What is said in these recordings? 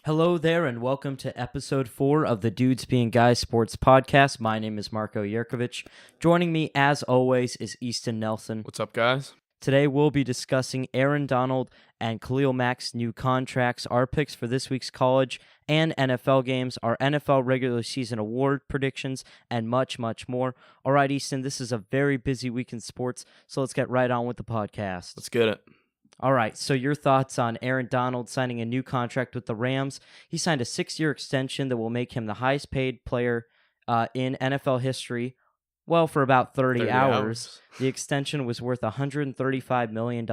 Hello there, and welcome to episode 4 of the Dudes Being Guys Sports Podcast. My name is Marco Yerkovich. Joining me, as always, is Easton Nelson. What's up, guys? Today, we'll be discussing Aaron Donald and Khalil Mack's new contracts, our picks for this week's college and NFL games, our NFL regular season award predictions, and much, much more. All right, Easton, this is a very busy week in sports, so let's get right on with the podcast. Let's get it. All right, so your thoughts on Aaron Donald signing a new contract with the Rams. He signed a 6-year extension that will make him the highest paid player in NFL history, well, for about 30 hours. The extension was worth $135 million,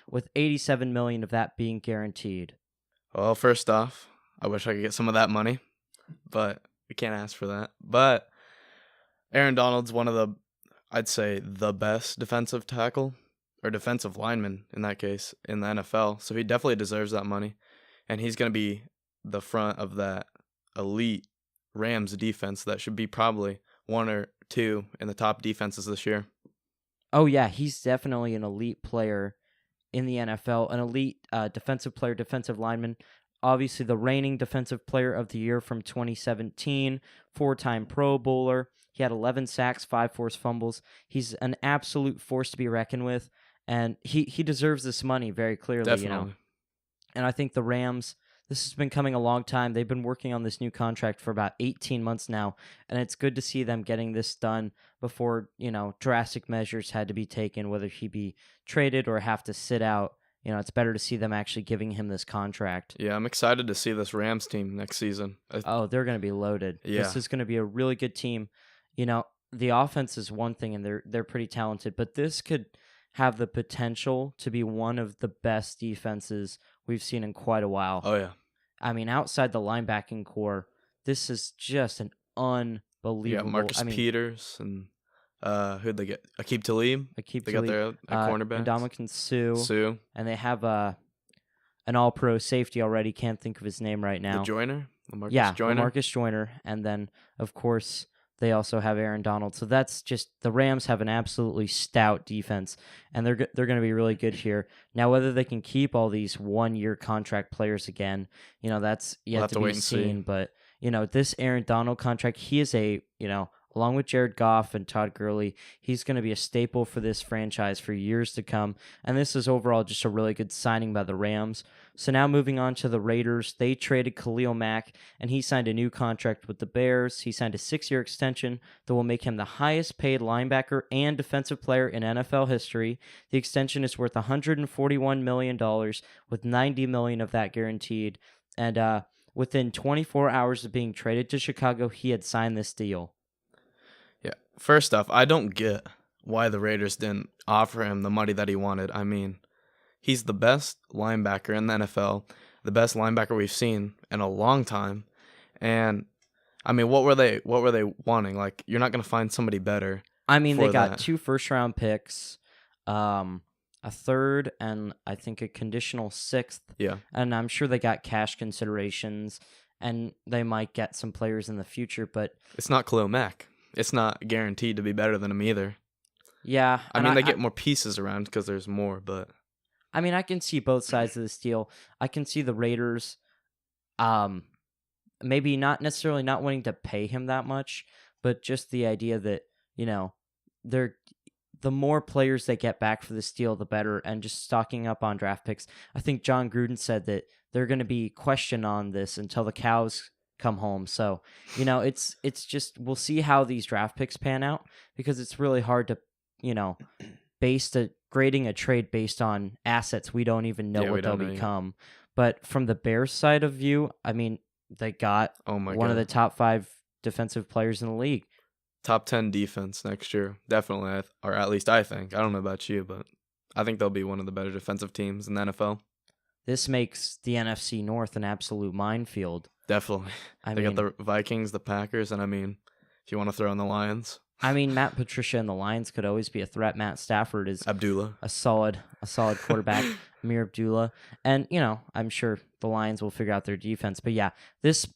with $87 million of that being guaranteed. Well, first off, I wish I could get some of that money, but we can't ask for that. But Aaron Donald's one of I'd say, the best defensive tackle, or defensive lineman in that case, in the NFL. So he definitely deserves that money. And he's going to be the front of that elite Rams defense that should be probably one or two in the top defenses this year. Oh, yeah, he's definitely an elite player in the NFL, an elite defensive player, defensive lineman. Obviously, the reigning defensive player of the year from 2017, 4-time Pro Bowler. He had 11 sacks, 5 forced fumbles. He's an absolute force to be reckoned with. And he deserves this money very clearly, Definitely. And I think the Rams, this has been coming a long time. They've been working on this new contract for about 18 months now, and it's good to see them getting this done before, drastic measures had to be taken, whether he be traded or have to sit out. It's better to see them actually giving him this contract. Yeah, I'm excited to see this Rams team next season. Oh, they're going to be loaded. Yeah. This is going to be a really good team. The offense is one thing, and they're pretty talented, but this could have the potential to be one of the best defenses we've seen in quite a while. Oh, yeah. I mean, outside the linebacking core, this is just an unbelievable... Yeah, Marcus Peters and who'd they get? Aqib Talib. Aqib They Talib, got their cornerback. Ndamukong Sue. And they have an all-pro safety already. Can't think of his name right now. The Joyner? Marcus Joyner. And then, of course, they also have Aaron Donald. So that's just, the Rams have an absolutely stout defense, and they're going to be really good here. Now, whether they can keep all these one-year contract players again, that's yet to be seen. But, this Aaron Donald contract, he is along with Jared Goff and Todd Gurley, he's going to be a staple for this franchise for years to come. And this is overall just a really good signing by the Rams. So now moving on to the Raiders, they traded Khalil Mack, and he signed a new contract with the Bears. He signed a 6-year extension that will make him the highest paid linebacker and defensive player in NFL history. The extension is worth $141 million, with $90 million of that guaranteed. And within 24 hours of being traded to Chicago, he had signed this deal. Yeah. First off, I don't get why the Raiders didn't offer him the money that he wanted. I mean, he's the best linebacker in the NFL, the best linebacker we've seen in a long time. And I mean, what were they wanting? Like, you're not going to find somebody better. I mean, they got 2 first-round picks, a third, and I think a conditional 6th. Yeah. And I'm sure they got cash considerations, and they might get some players in the future, but it's not Khalil Mack. It's not guaranteed to be better than him either. Yeah. I mean, they get more pieces around because there's more, but... I mean, I can see both sides of this deal. I can see the Raiders maybe not necessarily not wanting to pay him that much, but just the idea that, the more players they get back for this deal, the better, and just stocking up on draft picks. I think John Gruden said that they're going to be questioned on this until the cows come home. So, it's just, we'll see how these draft picks pan out, because it's really hard to, grading a trade based on assets we don't even know what they'll become. But from the Bears side of view, I mean, they got one of the top 5 defensive players in the league. Top 10 defense next year, definitely, or at least I think. I don't know about you, but I think they'll be one of the better defensive teams in the NFL. This makes the NFC North an absolute minefield. Definitely. They got the Vikings, the Packers, and I mean, if you want to throw in the Lions. I mean, Matt Patricia and the Lions could always be a threat. Matt Stafford is Abdullah, a solid quarterback. Amir Abdullah, and I'm sure the Lions will figure out their defense. But yeah, this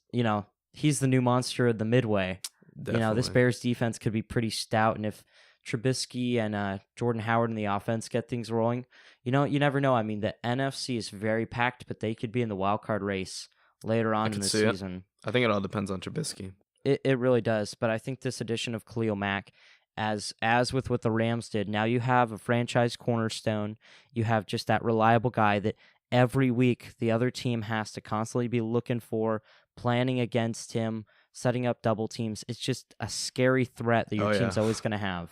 he's the new monster of the Midway. Definitely. This Bears defense could be pretty stout, and if Trubisky and Jordan Howard in the offense get things rolling, you never know. I mean, the NFC is very packed, but they could be in the wild card race later on in can the see it. season. I think it all depends on Trubisky. It really does, but I think this addition of Khalil Mack, as with what the Rams did, now you have a franchise cornerstone. You have just that reliable guy that every week the other team has to constantly be looking for, planning against him, setting up double teams. It's just a scary threat that your team's always going to have.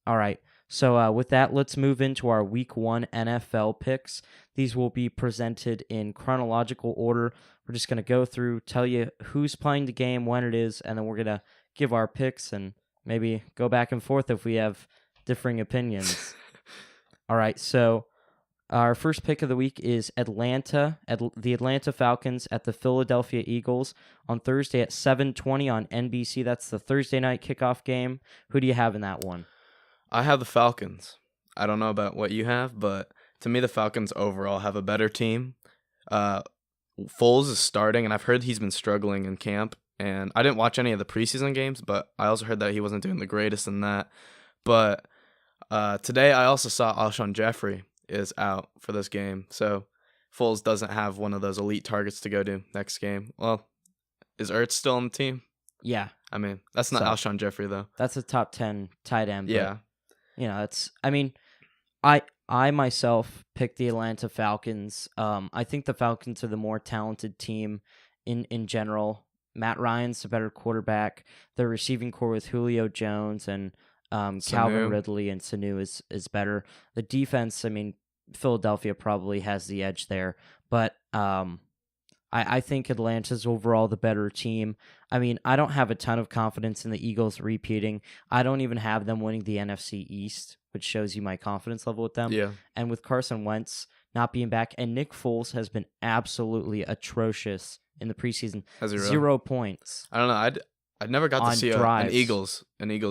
All right. So with that, let's move into our Week 1 NFL picks. These will be presented in chronological order. We're just going to go through, tell you who's playing the game, when it is, and then we're going to give our picks and maybe go back and forth if we have differing opinions. All right, so our first pick of the week is the Atlanta Falcons at the Philadelphia Eagles on Thursday at 7:20 on NBC. That's the Thursday night kickoff game. Who do you have in that one? I have the Falcons. I don't know about what you have, but to me, the Falcons overall have a better team. Foles is starting, and I've heard he's been struggling in camp. And I didn't watch any of the preseason games, but I also heard that he wasn't doing the greatest in that. But today, I also saw Alshon Jeffrey is out for this game. So Foles doesn't have one of those elite targets to go to next game. Well, is Ertz still on the team? Yeah. I mean, that's not Alshon Jeffrey, though. That's a top 10 tight end. But, yeah. I myself picked the Atlanta Falcons. I think the Falcons are the more talented team in general. Matt Ryan's the better quarterback. The receiving core with Julio Jones and Calvin Ridley and Sanu is better. The defense, Philadelphia probably has the edge there. But I think Atlanta's overall the better team. I don't have a ton of confidence in the Eagles repeating. I don't even have them winning the NFC East, which shows you my confidence level with them. Yeah. And with Carson Wentz not being back, and Nick Foles has been absolutely atrocious in the preseason. Has he really? 0 points. I don't know. I'd never got to see an drives. Eagles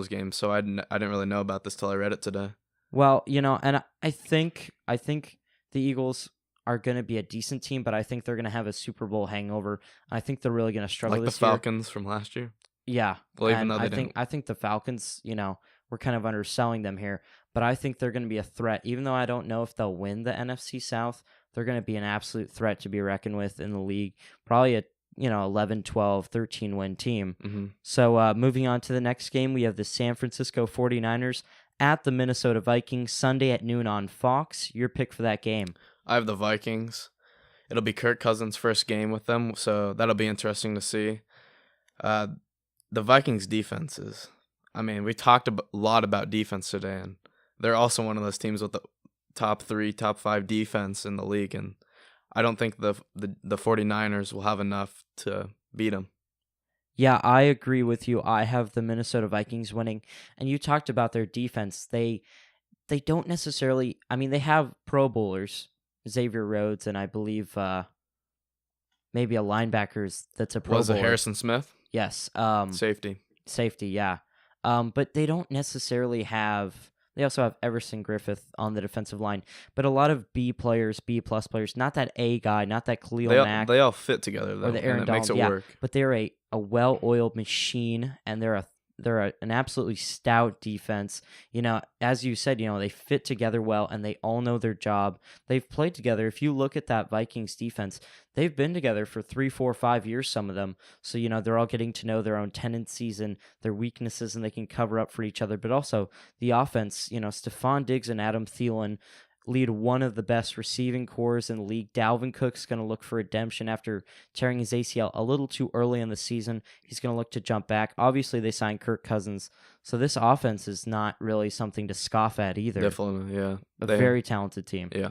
game, so I didn't really know about this till I read it today. Well, and I think the Eagles are going to be a decent team, but I think they're going to have a Super Bowl hangover. I think they're really going to struggle like this the Falcons from last year. Yeah. Well, even though I think the Falcons, we're kind of underselling them here, but I think they're going to be a threat. Even though I don't know if they'll win the NFC South, they're going to be an absolute threat to be reckoned with in the league. Probably a 11, 12, 13 win team. Mm-hmm. So moving on to the next game, we have the San Francisco 49ers at the Minnesota Vikings Sunday at noon on Fox. Your pick for that game? I have the Vikings. It'll be Kirk Cousins' first game with them, so that'll be interesting to see. The Vikings' defenses. We talked a lot about defense today, and they're also one of those teams with the top 3, top 5 defense in the league, and I don't think the 49ers will have enough to beat them. Yeah, I agree with you. I have the Minnesota Vikings winning, and you talked about their defense. They don't necessarily. They have Pro Bowlers, Xavier Rhodes, and I believe maybe a linebacker that's a Pro Bowler. Was it Harrison Smith? Yes. Safety, yeah. But they don't necessarily have. They also have Everson Griffith on the defensive line, but a lot of B players, B+ players, not that A guy, not that Khalil Mack. They all fit together though, or the Aaron and it makes it work. But they're a well-oiled machine, and they're an absolutely stout defense. As you said, they fit together well, and they all know their job. They've played together. If you look at that Vikings defense, they've been together for 3, 4, 5 years, some of them. So, they're all getting to know their own tendencies and their weaknesses, and they can cover up for each other. But also the offense, Stephon Diggs and Adam Thielen lead one of the best receiving cores in the league. Dalvin Cook's going to look for redemption after tearing his ACL a little too early in the season. He's going to look to jump back. Obviously, they signed Kirk Cousins, so this offense is not really something to scoff at either. Definitely, yeah. A very talented team. Yeah.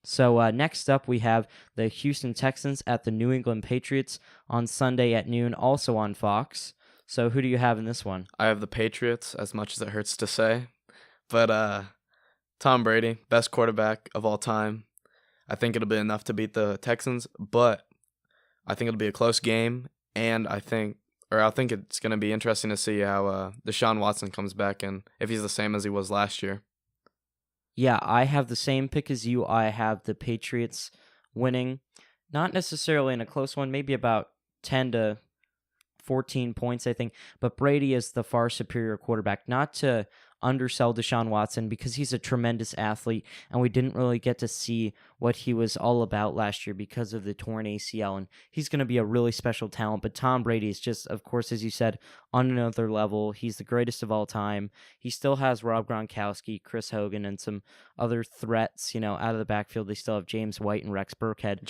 So next up, we have the Houston Texans at the New England Patriots on Sunday at noon, also on Fox. So who do you have in this one? I have the Patriots, as much as it hurts to say. But Tom Brady, best quarterback of all time. I think it'll be enough to beat the Texans, but I think it'll be a close game, and I think it's going to be interesting to see how Deshaun Watson comes back and if he's the same as he was last year. Yeah, I have the same pick as you. I have the Patriots winning, not necessarily in a close one, maybe about 10 to 14 points, I think. But Brady is the far superior quarterback. Not to undersell Deshaun Watson because he's a tremendous athlete, and we didn't really get to see what he was all about last year because of the torn ACL, and he's going to be a really special talent. But Tom Brady is just, of course, as you said, on another level. He's the greatest of all time. He still has Rob Gronkowski, Chris Hogan, and some other threats, out of the backfield. They still have James White and Rex Burkhead.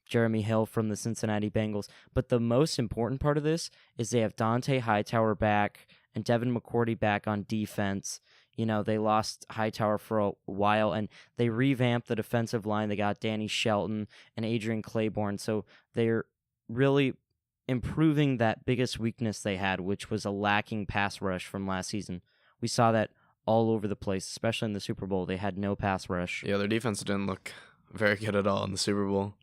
Jeremy Hill from the Cincinnati Bengals. But the most important part of this is they have Dante Hightower back and Devin McCourty back on defense. They lost Hightower for a while, and they revamped the defensive line. They got Danny Shelton and Adrian Claiborne. So they're really improving that biggest weakness they had, which was a lacking pass rush from last season. We saw that all over the place, especially in the Super Bowl. They had no pass rush. Yeah, their defense didn't look very good at all in the Super Bowl.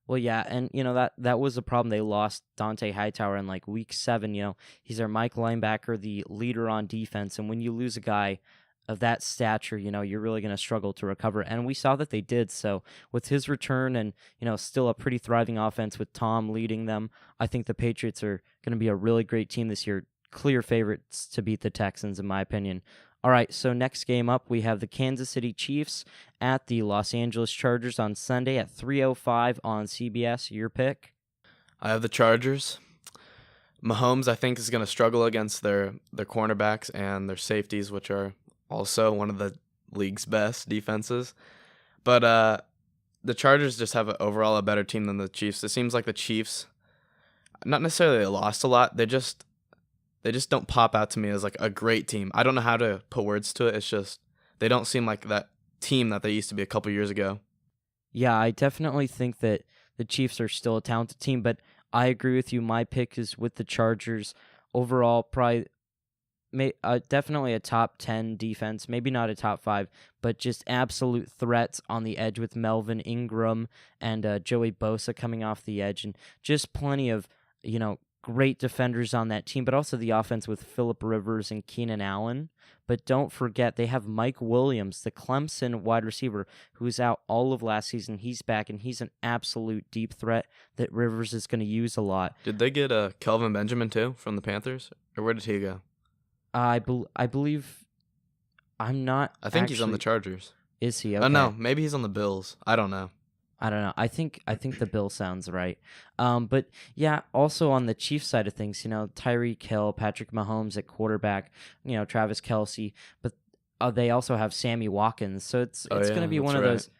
Well, yeah, and that was the problem. They lost Dante Hightower in week 7. He's our Mike linebacker, the leader on defense, and when you lose a guy of that stature, you're really going to struggle to recover. And we saw that they did. So with his return and still a pretty thriving offense with Tom leading them, I think the Patriots are going to be a really great team this year. Clear favorites to beat the Texans, in my opinion. All right, so next game up, we have the Kansas City Chiefs at the Los Angeles Chargers on Sunday at 3:05 on CBS. Your pick? I have the Chargers. Mahomes, I think, is going to struggle against their cornerbacks and their safeties, which are also one of the league's best defenses. But the Chargers just have overall a better team than the Chiefs. It seems like the Chiefs, not necessarily lost a lot, they just don't pop out to me as a great team. I don't know how to put words to it. It's just they don't seem like that team that they used to be a couple years ago. Yeah, I definitely think that the Chiefs are still a talented team, but I agree with you. My pick is with the Chargers. Overall, probably definitely a top 10 defense, maybe not a top 5, but just absolute threats on the edge with Melvin Ingram and Joey Bosa coming off the edge, and just plenty of, great defenders on that team, but also the offense with Phillip Rivers and Keenan Allen. But don't forget, they have Mike Williams, the Clemson wide receiver, who's out all of last season. He's back, and he's an absolute deep threat that Rivers is going to use a lot. Did they get Kelvin Benjamin, too, from the Panthers? Or where did he go? I believe... I'm not... I think he's on the Chargers. Is he? Okay. Oh, no. Maybe he's on the Bills. I don't know. I think the Bill sounds right. But yeah, also on the Chiefs side of things, Tyreek Hill, Patrick Mahomes at quarterback, Travis Kelce, but they also have Sammy Watkins. So it's going to be one of those.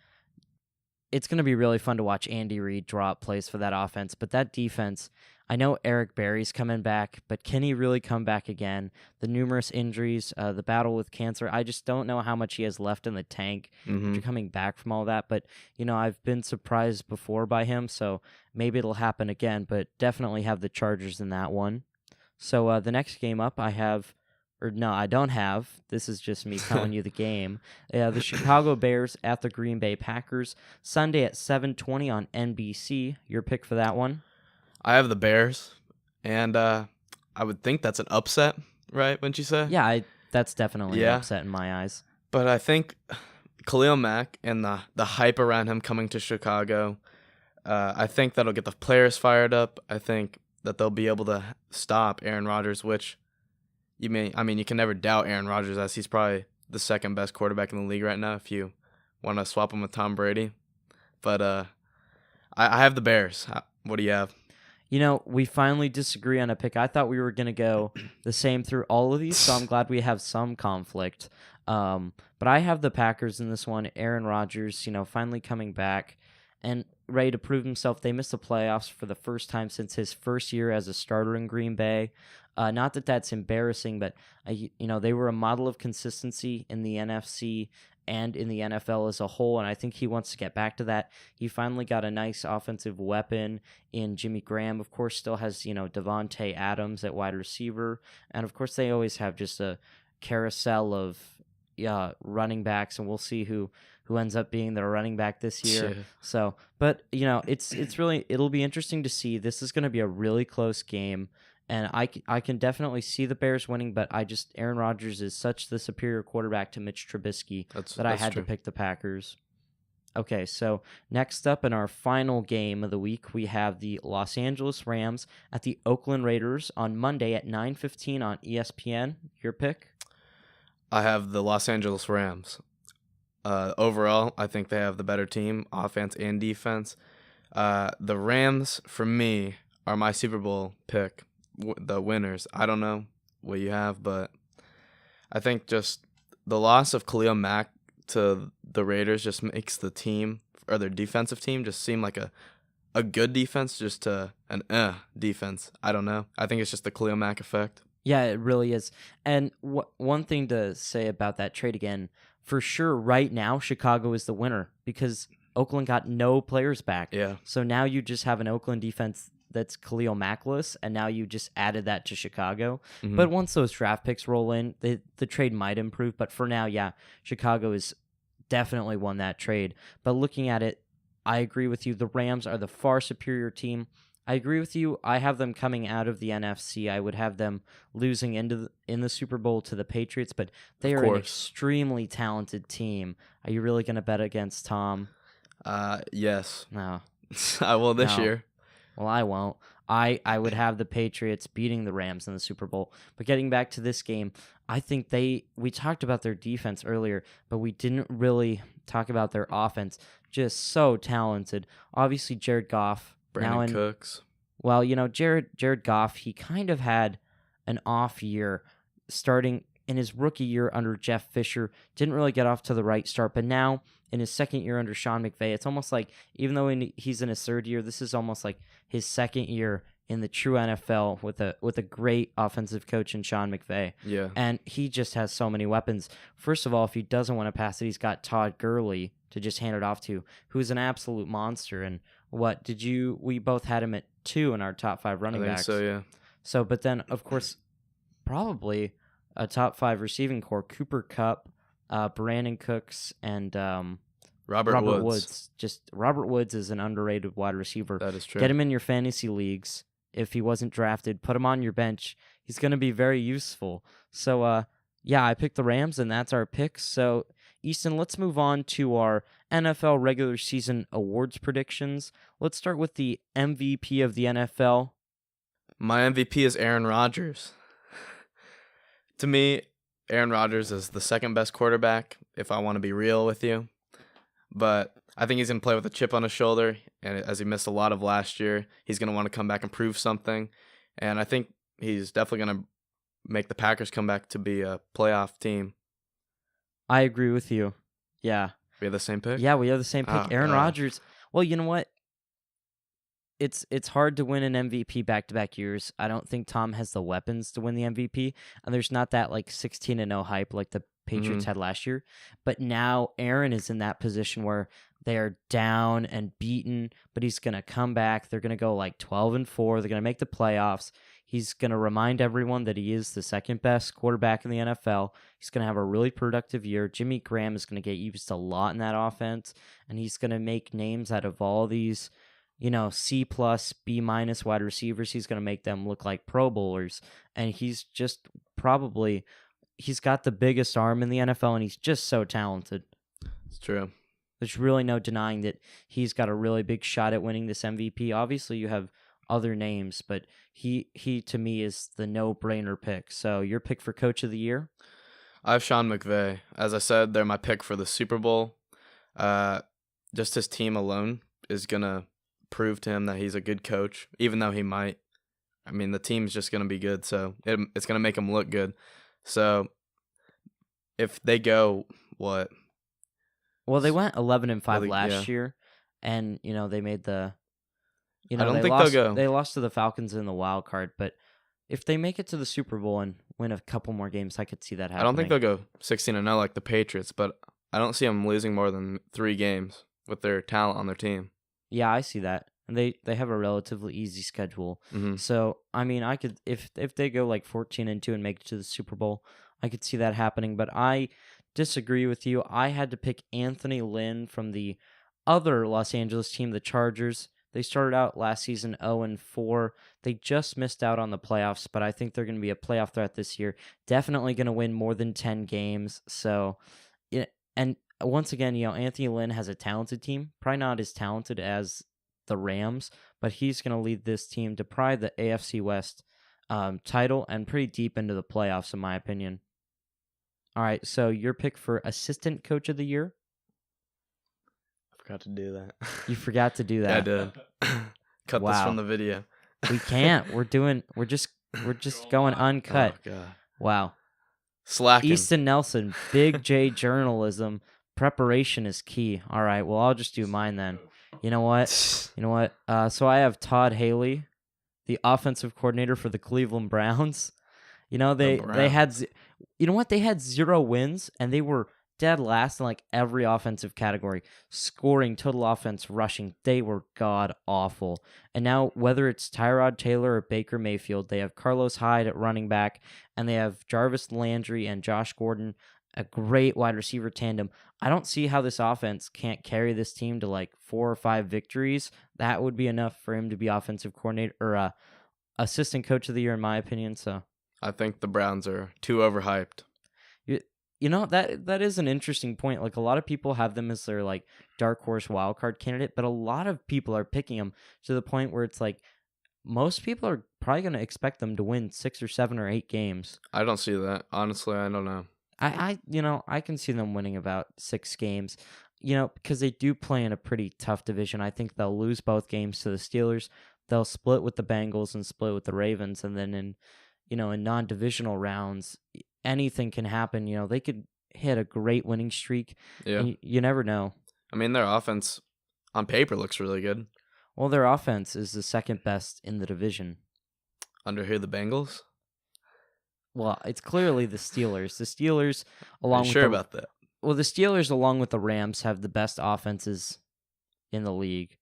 It's going to be really fun to watch Andy Reid draw up plays for that offense. But that defense, I know Eric Berry's coming back, but can he really come back again? The numerous injuries, the battle with cancer, I just don't know how much he has left in the tank after coming back from all that. But, I've been surprised before by him, so maybe it'll happen again, but definitely have the Chargers in that one. So the next game up I have... Or no, I don't have. This is just me telling you the game. The Chicago Bears at the Green Bay Packers, Sunday at 7:20 on NBC. Your pick for that one? I have the Bears, and I would think that's an upset, right, wouldn't you say? Yeah, that's definitely an upset in my eyes. But I think Khalil Mack and the hype around him coming to Chicago, I think that'll get the players fired up. I think that they'll be able to stop Aaron Rodgers, which... you can never doubt Aaron Rodgers, as he's probably the second best quarterback in the league right now if you want to swap him with Tom Brady. But I have the Bears. What do you have? We finally disagree on a pick. I thought we were going to go the same through all of these, so I'm glad we have some conflict. But I have the Packers in this one. Aaron Rodgers, finally coming back and ready to prove himself. They missed the playoffs for the first time since his first year as a starter in Green Bay. Not that that's embarrassing, but they were a model of consistency in the NFC and in the NFL as a whole, and I think he wants to get back to that. He finally got a nice offensive weapon in Jimmy Graham. Of course, still has Devontae Adams at wide receiver, and of course they always have just a carousel of running backs, and we'll see who ends up being their running back this year. Yeah. So, but it's really, it'll be interesting to see. This is going to be a really close game. And I can definitely see the Bears winning, but Aaron Rodgers is such the superior quarterback to Mitch Trubisky that I had to pick the Packers. Okay, so next up in our final game of the week, we have the Los Angeles Rams at the Oakland Raiders on Monday at 9:15 on ESPN. Your pick? I have the Los Angeles Rams. Overall, I think they have the better team, offense and defense. The Rams, for me, are my Super Bowl pick, the winners. I don't know what you have, but I think just the loss of Khalil Mack to the Raiders just makes the team, or their defensive team, just seem like a good defense just to an defense. I don't know. I think it's just the Khalil Mack effect. Yeah, it really is. And one thing to say about that trade again, for sure, right now, Chicago is the winner because Oakland got no players back. Yeah. So now you just have an Oakland defense that's Khalil Mackless, and now you just added that to Chicago. Mhm. But once those draft picks roll in, the trade might improve. But for now, yeah, Chicago has definitely won that trade. But looking at it, I agree with you. The Rams are the far superior team. I agree with you. I have them coming out of the NFC. I would have them losing in the Super Bowl to the Patriots, but they Of are an course. extremely talented team. Are you really going to bet against Tom? Yes. No. I will this No. year. Well, I won't. I would have the Patriots beating the Rams in the Super Bowl. But getting back to this game, I think we talked about their defense earlier, but we didn't really talk about their offense. Just so talented. Obviously, Jared Goff. Brandon Cooks. Well, Jared Goff, he kind of had an off year starting in his rookie year under Jeff Fisher. Didn't really get off to the right start, but now in his second year under Sean McVay, it's almost like even though he's in his third year, this is almost like his second year in the true NFL with a great offensive coach in Sean McVay. Yeah. And he just has so many weapons. First of all, if he doesn't want to pass it, he's got Todd Gurley to just hand it off to, who's an absolute monster. And we both had him at 2 in our top 5 running I think backs. so, yeah. So, but then, of course, probably a top 5 receiving core, Cooper Kupp, Brandon Cooks, and Robert Woods. Just Robert Woods is an underrated wide receiver. That is true. Get him in your fantasy leagues. If he wasn't drafted, put him on your bench. He's going to be very useful. So, yeah, I picked the Rams, and that's our picks. So, Easton, let's move on to our NFL regular season awards predictions. Let's start with the MVP of the NFL. My MVP is Aaron Rodgers. To me, Aaron Rodgers is the second best quarterback, if I want to be real with you. But I think he's going to play with a chip on his shoulder, and as he missed a lot of last year, he's going to want to come back and prove something. And I think he's definitely going to make the Packers come back to be a playoff team. I agree with you. Yeah. We have the same pick? Yeah, we have the same pick. Oh, Aaron God. Rodgers. Well, you know what? It's hard to win an MVP back-to-back years. I don't think Tom has the weapons to win the MVP, and there's not that 16-0 hype like the Patriots had last year. But now Aaron is in that position where they are down and beaten, but he's going to come back. They're going to go 12-4. They're going to make the playoffs. He's going to remind everyone that he is the second best quarterback in the NFL. He's going to have a really productive year. Jimmy Graham is going to get used a lot in that offense, and he's going to make names out of all these C+, B- wide receivers. He's going to make them look like Pro Bowlers, and he's just he's got the biggest arm in the NFL, and he's just so talented. It's true. There's really no denying that he's got a really big shot at winning this MVP. Obviously, you have other names, but he to me is the no-brainer pick. So your pick for Coach of the Year? I have Sean McVay. As I said, they're my pick for the Super Bowl. Just his team alone is going to prove to him that he's a good coach, even though he might. I mean, the team's just going to be good, so it's going to make him look good. So if they go, what? Well, they went 11-5 yeah. last year, and they made the. I don't think lost, they'll go. They lost to the Falcons in the wild card, but if they make it to the Super Bowl and win a couple more games, I could see that happening. I don't think they'll go 16-0 like the Patriots, but I don't see them losing more than 3 games with their talent on their team. Yeah, I see that. And they have a relatively easy schedule. Mm-hmm. So, I mean, I could if they go 14-2 and make it to the Super Bowl, I could see that happening, but I disagree with you. I had to pick Anthony Lynn from the other Los Angeles team, the Chargers. They started out last season 0-4. They just missed out on the playoffs, but I think they're going to be a playoff threat this year. Definitely going to win more than 10 games. So, and once again, Anthony Lynn has a talented team. Probably not as talented as the Rams, but he's going to lead this team to probably the AFC West title and pretty deep into the playoffs, in my opinion. All right, so your pick for assistant coach of the year? I forgot to do that. You forgot to do Yeah, I that. did. Cut this Wow. from the video. We can't. We're just going uncut. Oh god. Wow. Slacking. Easton Nelson, Big J journalism. Preparation is key. All right, well, I'll just do mine then. You know what? So I have Todd Haley, the offensive coordinator for the Cleveland Browns. You know, they had, you know what? They had 0 wins, and they were dead last in like every offensive category. Scoring, total offense, rushing. They were god awful. And now, whether it's Tyrod Taylor or Baker Mayfield, they have Carlos Hyde at running back, and they have Jarvis Landry and Josh Gordon, a great wide receiver tandem. I don't see how this offense can't carry this team to like 4 or 5 victories. That would be enough for him to be offensive coordinator or assistant coach of the year, in my opinion. So I think the Browns are too overhyped. you know, that is an interesting point. Like, a lot of people have them as their like dark horse wild card candidate, but a lot of people are picking them to the point where it's like most people are probably going to expect them to win 6 or 7 or 8 games. I don't see that. Honestly, I don't know. I can see them winning about 6 games. You know, because they do play in a pretty tough division. I think they'll lose both games to the Steelers. They'll split with the Bengals and split with the Ravens, and then in non-divisional rounds, anything can happen. You know, they could hit a great winning streak. Yeah. And you never know. I mean, their offense on paper looks really good. Well, their offense is the second best in the division. Under here, the Bengals? Well, it's clearly the Steelers. The Steelers, along Are you with sure about that? Well, the Steelers, along with the Rams, have the best offenses in the league.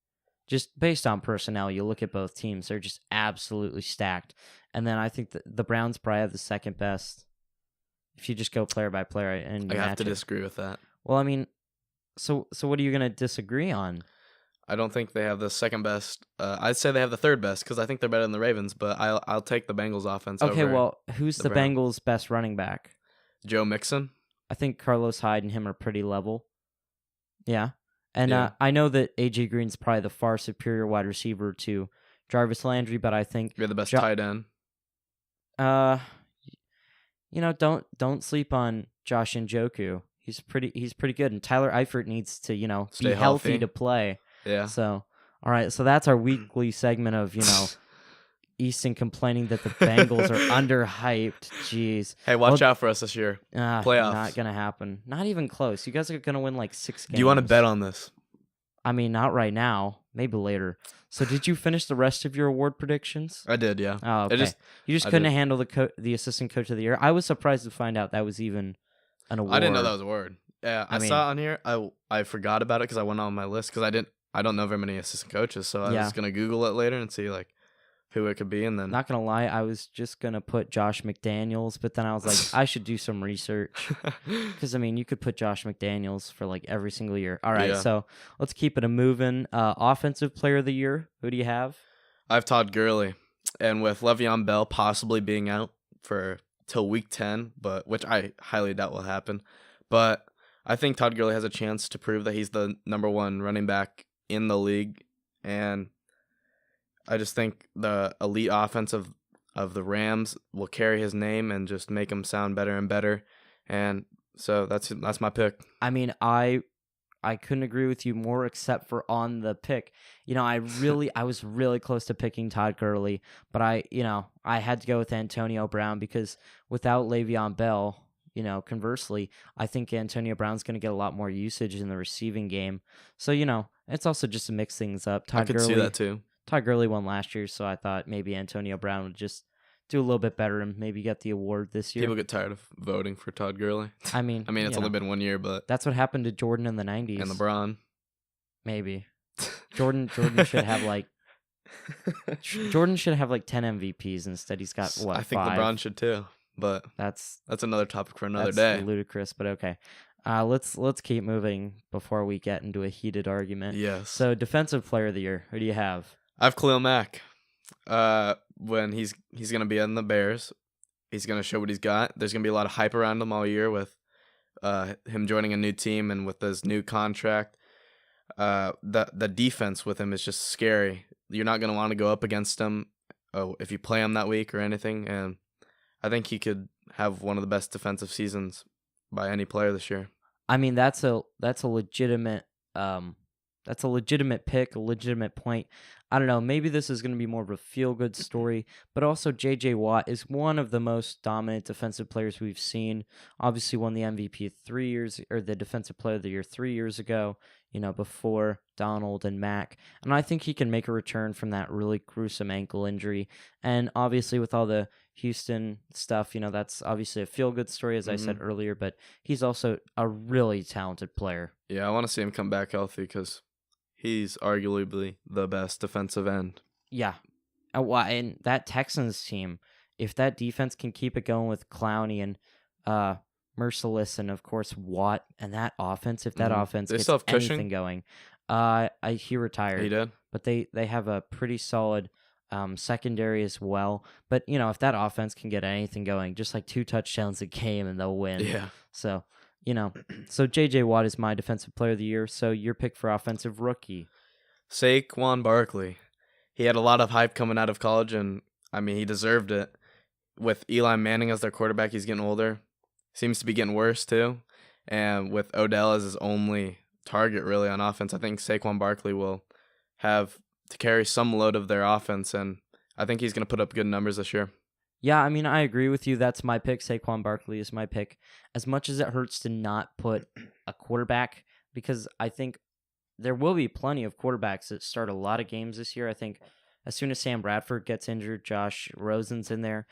Just based on personnel, you look at both teams; they're just absolutely stacked. And then I think the Browns probably have the second best. If you just go player by player, and I have to match it. disagree with that. Well, I mean, so what are you gonna disagree on? I don't think they have the second best. I'd say they have the third best because I think they're better than the Ravens. But I'll take the Bengals offense. Okay, over well, who's the Browns. Bengals' best running back? Joe Mixon. I think Carlos Hyde and him are pretty level. Yeah. And Yeah. I know that A.J. Green's probably the far superior wide receiver to Jarvis Landry, but I think You're the best tight end. don't sleep on Josh Njoku. He's pretty good, and Tyler Eifert needs to Stay be healthy healthy. to play. Yeah. So all right, so that's our weekly segment of Easton complaining that the Bengals are underhyped. Jeez. Hey, watch out for us this year. Playoffs. Not gonna happen. Not even close. You guys are gonna win like 6 games. Do you want to bet on this? I mean, not right now. Maybe later. So, did you finish the rest of your award predictions? I did, yeah. Oh, okay. You just I couldn't did. handle the assistant coach of the year. I was surprised to find out that was even an award. I didn't know that was a word. Yeah, I mean- saw it on here. I forgot about it because I went on my list because I don't know very many assistant coaches, so I Yeah. was gonna Google it later and see like who it could be, and then Not gonna lie, I was just gonna put Josh McDaniels, but then I was like, I should do some research. Because, I mean, you could put Josh McDaniels for, like, every single year. All right, Yeah. so let's keep it a moving. Offensive player of the year, who do you have? I have Todd Gurley, and with Le'Veon Bell possibly being out for till week 10, but which I highly doubt will happen. But I think Todd Gurley has a chance to prove that he's the number 1 running back in the league, and I just think the elite offense of the Rams will carry his name and just make him sound better and better. And so that's my pick. I mean, I couldn't agree with you more, except for on the pick. I was really close to picking Todd Gurley, but I had to go with Antonio Brown because without Le'Veon Bell, conversely, I think Antonio Brown's going to get a lot more usage in the receiving game. So, it's also just to mix things up. I could see that too. Todd Gurley won last year, so I thought maybe Antonio Brown would just do a little bit better and maybe get the award this year. People get tired of voting for Todd Gurley. I mean, it's only been 1 year, but that's what happened to Jordan in the 90s. and LeBron. Maybe. Jordan should have like 10 MVPs. Instead he's got what? I think 5? LeBron should too, but That's another topic for another that's day. ludicrous, but okay. Let's keep moving before we get into a heated argument. Yes. So, defensive player of the year, who do you have? I have Khalil Mack. When he's gonna be on the Bears, he's gonna show what he's got. There's gonna be a lot of hype around him all year with him joining a new team and with his new contract. The defense with him is just scary. You're not gonna want to go up against him if you play him that week or anything. And I think he could have one of the best defensive seasons by any player this year. I mean, that's a legitimate that's a legitimate pick, a legitimate point. I don't know, maybe this is going to be more of a feel good story, but also JJ Watt is one of the most dominant defensive players we've seen. Obviously won the MVP 3 years, or the defensive player of the year 3 years ago, before Donald and Mac. And I think he can make a return from that really gruesome ankle injury. And obviously with all the Houston stuff, that's obviously a feel good story, as I said earlier, but he's also a really talented player. Yeah, I want to see him come back healthy because he's arguably the best defensive end. Yeah. And that Texans team, if that defense can keep it going with Clowney and Merciless and, of course, Watt, and that offense, if that offense They gets still have anything Cushing? going, he retired. He did? But they have a pretty solid secondary as well. But, if that offense can get anything going, just like 2 touchdowns a game and they'll win. Yeah. So, so JJ Watt is my defensive player of the year. So your pick for offensive rookie. Saquon Barkley. He had a lot of hype coming out of college, and, I mean, he deserved it. With Eli Manning as their quarterback, he's getting older. Seems to be getting worse, too. And with Odell as his only target, really, on offense, I think Saquon Barkley will have to carry some load of their offense, and I think he's going to put up good numbers this year. Yeah, I mean, I agree with you. That's my pick. Saquon Barkley is my pick. As much as it hurts to not put a quarterback, because I think there will be plenty of quarterbacks that start a lot of games this year. I think as soon as Sam Bradford gets injured, Josh Rosen's in there.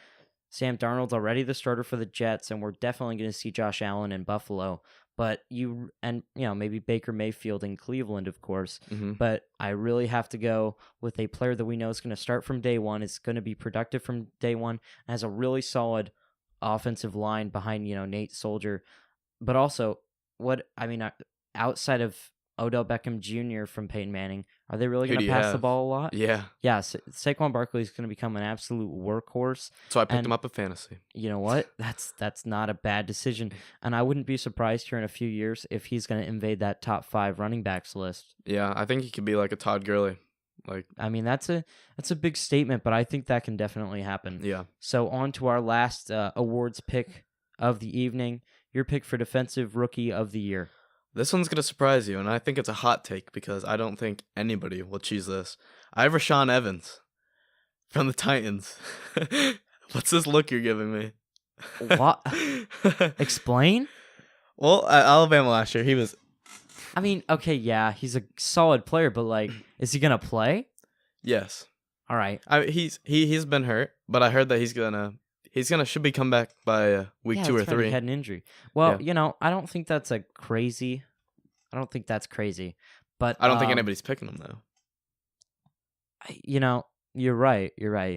Sam Darnold's already the starter for the Jets, and we're definitely going to see Josh Allen in Buffalo. But maybe Baker Mayfield in Cleveland, of course. But I really have to go with a player that we know is going to start from day one, is going to be productive from day one, and has a really solid offensive line behind, Nate Soldier. But also, outside of Odell Beckham Jr. from Peyton Manning, are they really going to pass the ball a lot? Yeah. Yeah, Saquon Barkley is going to become an absolute workhorse. So I picked him up at fantasy. You know what? That's not a bad decision. And I wouldn't be surprised here in a few years if he's going to invade that top 5 running backs list. Yeah, I think he could be like a Todd Gurley. I mean, that's a big statement, but I think that can definitely happen. Yeah. So on to our last awards pick of the evening. Your pick for defensive rookie of the year. This one's going to surprise you, and I think it's a hot take because I don't think anybody will choose this. I have Rashaan Evans from the Titans. What's this look you're giving me? What? Explain? Well, at Alabama last year, he was... I mean, okay, yeah, he's a solid player, but, is he going to play? Yes. All right. He's been hurt, but I heard that should be come back by week 2 or 3. He had an injury. Well, I don't think that's crazy. But I don't think anybody's picking him though. You're right.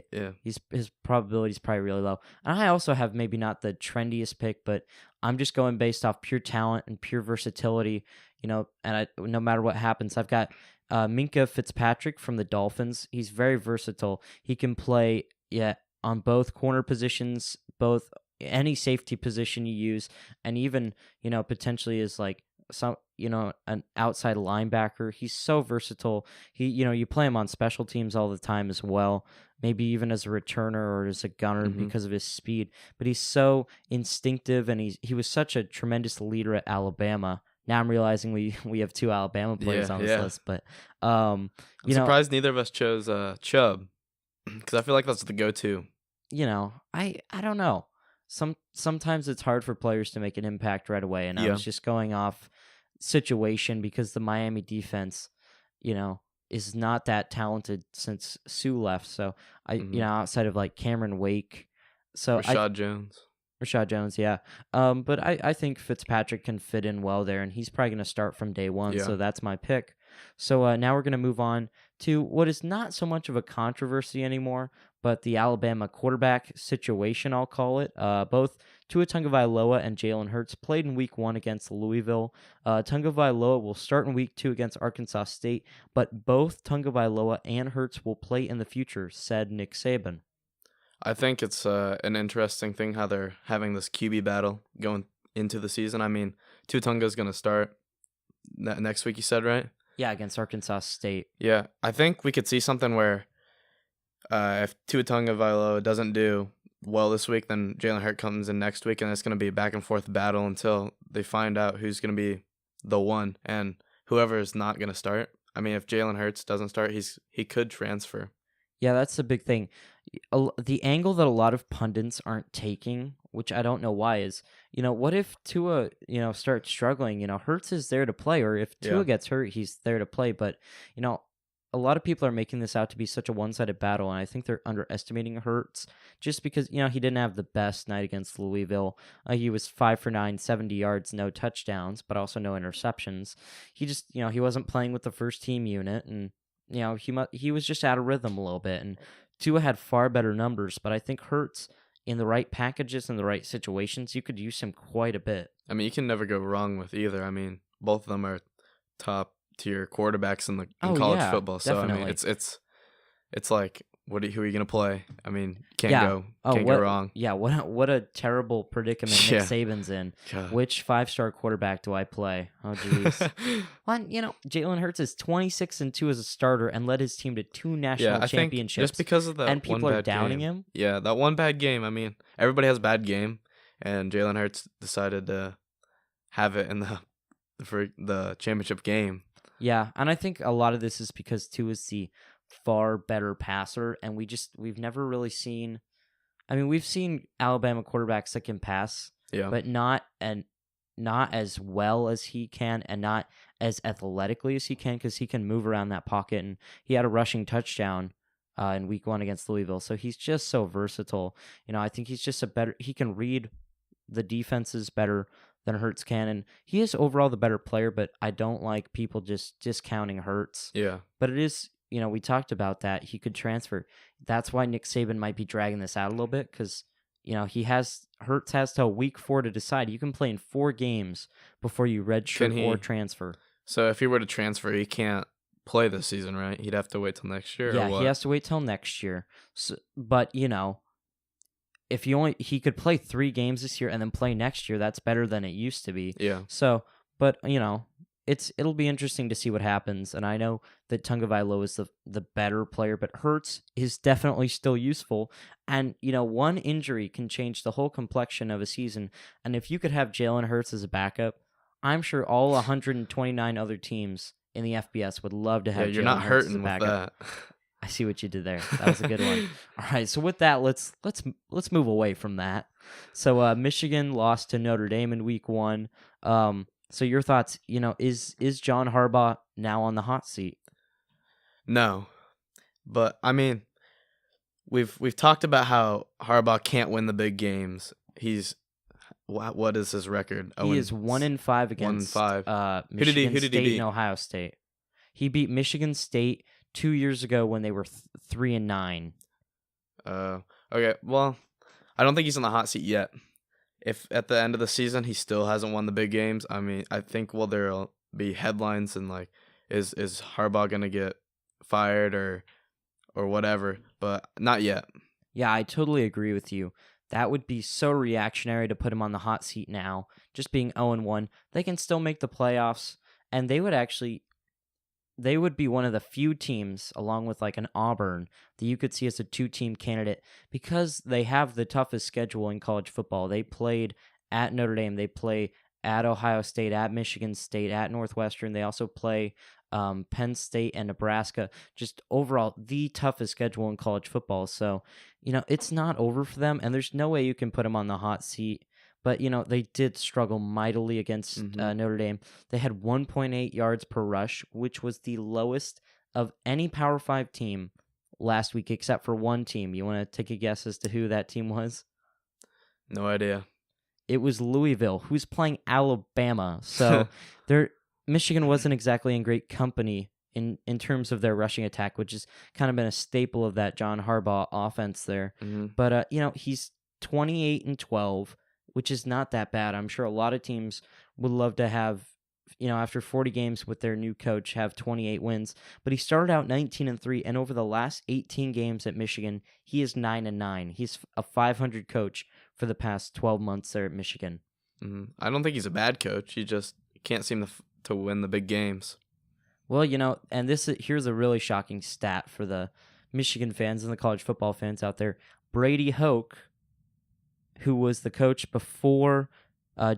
Yeah. His probability is probably really low. And I also have maybe not the trendiest pick, but I'm just going based off pure talent and pure versatility. And no matter what happens, I've got Minkah Fitzpatrick from the Dolphins. He's very versatile. He can play on both corner positions, both any safety position you use, and even, potentially is an outside linebacker. He's so versatile. You play him on special teams all the time as well, maybe even as a returner or as a gunner because of his speed. But he's so instinctive, and he was such a tremendous leader at Alabama. Now I'm realizing we have 2 Alabama players on this list, but I'm surprised neither of us chose Chubb, because I feel like that's the go-to. I don't know. Sometimes it's hard for players to make an impact right away, and I was just going off situation because the Miami defense, is not that talented since Sue left. So outside of Cameron Wake, Rashad Jones, yeah. But I think Fitzpatrick can fit in well there, and he's probably going to start from day one. Yeah. So that's my pick. So now we're going to move on to what is not so much of a controversy anymore, but the Alabama quarterback situation, I'll call it. Both Tua Tagovailoa and Jalen Hurts played in Week 1 against Louisville. Tagovailoa will start in Week 2 against Arkansas State, but both Tagovailoa and Hurts will play in the future, said Nick Saban. I think it's an interesting thing how they're having this QB battle going into the season. I mean, Tua Tunga's going to start next week, you said, right? Yeah, against Arkansas State. Yeah, I think we could see something where if Tua Tagovailoa doesn't do well this week, then Jalen Hurts comes in next week, and it's going to be a back and forth battle until they find out who's going to be the one. And whoever is not going to start, I mean, if Jalen Hurts doesn't start, he could transfer. Yeah, that's the big thing. The angle that a lot of pundits aren't taking, which I don't know why, is, what if Tua, starts struggling? Hurts is there to play, or if Tua Yeah. gets hurt, he's there to play. But, a lot of people are making this out to be such a one-sided battle, and I think they're underestimating Hurts just because, he didn't have the best night against Louisville. He was 5 for 9, 70 yards, no touchdowns, but also no interceptions. He just, he wasn't playing with the first team unit, and he was just out of rhythm a little bit, and Tua had far better numbers, but I think Hurts, in the right packages and the right situations, you could use him quite a bit. I mean, you can never go wrong with either. I mean, both of them are top tier quarterbacks in college football. So definitely. I mean, it's like, who are you gonna play? I mean, can't Yeah. go wrong. Yeah, what a terrible predicament Nick Yeah. Saban's in. God. Which 5-star quarterback do I play? Oh, jeez. Well, Jalen Hurts is 26-2 as a starter and led his team to 2 national I think championships. just because of that and people one are bad downing game. him. Yeah, that one bad game. I mean, everybody has a bad game, and Jalen Hurts decided to have it in the championship game. Yeah, and I think a lot of this is because Tua is the far better passer, and we've never really seen. I mean, we've seen Alabama quarterbacks that can pass, Yeah, but not as well as he can, and not as athletically as he can, because he can move around that pocket, and he had a rushing touchdown in Week 1 against Louisville. So he's just so versatile. I think he's just he can read the defenses better than Hurts can, and he is overall the better player, but I don't like people just discounting Hurts. yeah. But it is, we talked about that. He could transfer. That's why Nick Saban might be dragging this out a little bit, because, Hurts has till Week 4 to decide. You can play in 4 games before you redshirt or transfer. So if he were to transfer, he can't play this season, right? He'd have to wait till next year. Yeah, or what? he has to wait till next year. So, but, if he could play 3 games this year and then play next year, that's better than it used to be. Yeah. So, but it'll be interesting to see what happens. And I know that Tagovailoa is the better player, but Hurts is definitely still useful. And one injury can change the whole complexion of a season. And if you could have Jalen Hurts as a backup, I'm sure all 129 other teams in the FBS would love to have. Yeah, you're Jalen not Hurts as a hurting with backup. that. I see what you did there. That was a good one. All right, so with that, let's move away from that. So Michigan lost to Notre Dame in Week 1. So your thoughts? Is John Harbaugh now on the hot seat? No, but I mean, we've talked about how Harbaugh can't win the big games. What is his record? He is 1-5 against 1-5. Michigan Who did he State beat? and Ohio State. He beat Michigan State 2 years ago when they were 3-9. Okay. Well, I don't think he's on the hot seat yet. If at the end of the season he still hasn't won the big games, I mean, I think there'll be headlines and like, is Harbaugh gonna get fired or whatever? But not yet. Yeah, I totally agree with you. That would be so reactionary to put him on the hot seat now. Just being 0-1, they can still make the playoffs, and they would be one of the few teams, along with like an Auburn, that you could see as a 2-team candidate, because they have the toughest schedule in college football. They played at Notre Dame, they play at Ohio State, at Michigan State, at Northwestern. They also play Penn State and Nebraska. Just overall, the toughest schedule in college football. So, it's not over for them, and there's no way you can put them on the hot seat. But, they did struggle mightily against Notre Dame. They had 1.8 yards per rush, which was the lowest of any Power 5 team last week, except for one team. You want to take a guess as to who that team was? No idea. It was Louisville, who's playing Alabama. So Michigan wasn't exactly in great company in terms of their rushing attack, which has kind of been a staple of that John Harbaugh offense there. Mm-hmm. But, he's 28-12, which is not that bad. I'm sure a lot of teams would love to have, after 40 games with their new coach, have 28 wins. But he started out 19-3, and over the last 18 games at Michigan, he is 9-9. He's a 500 coach for the past 12 months there at Michigan. Mm-hmm. I don't think he's a bad coach. He just can't seem to win the big games. Well, and here's a really shocking stat for the Michigan fans and the college football fans out there. Brady Hoke who was the coach before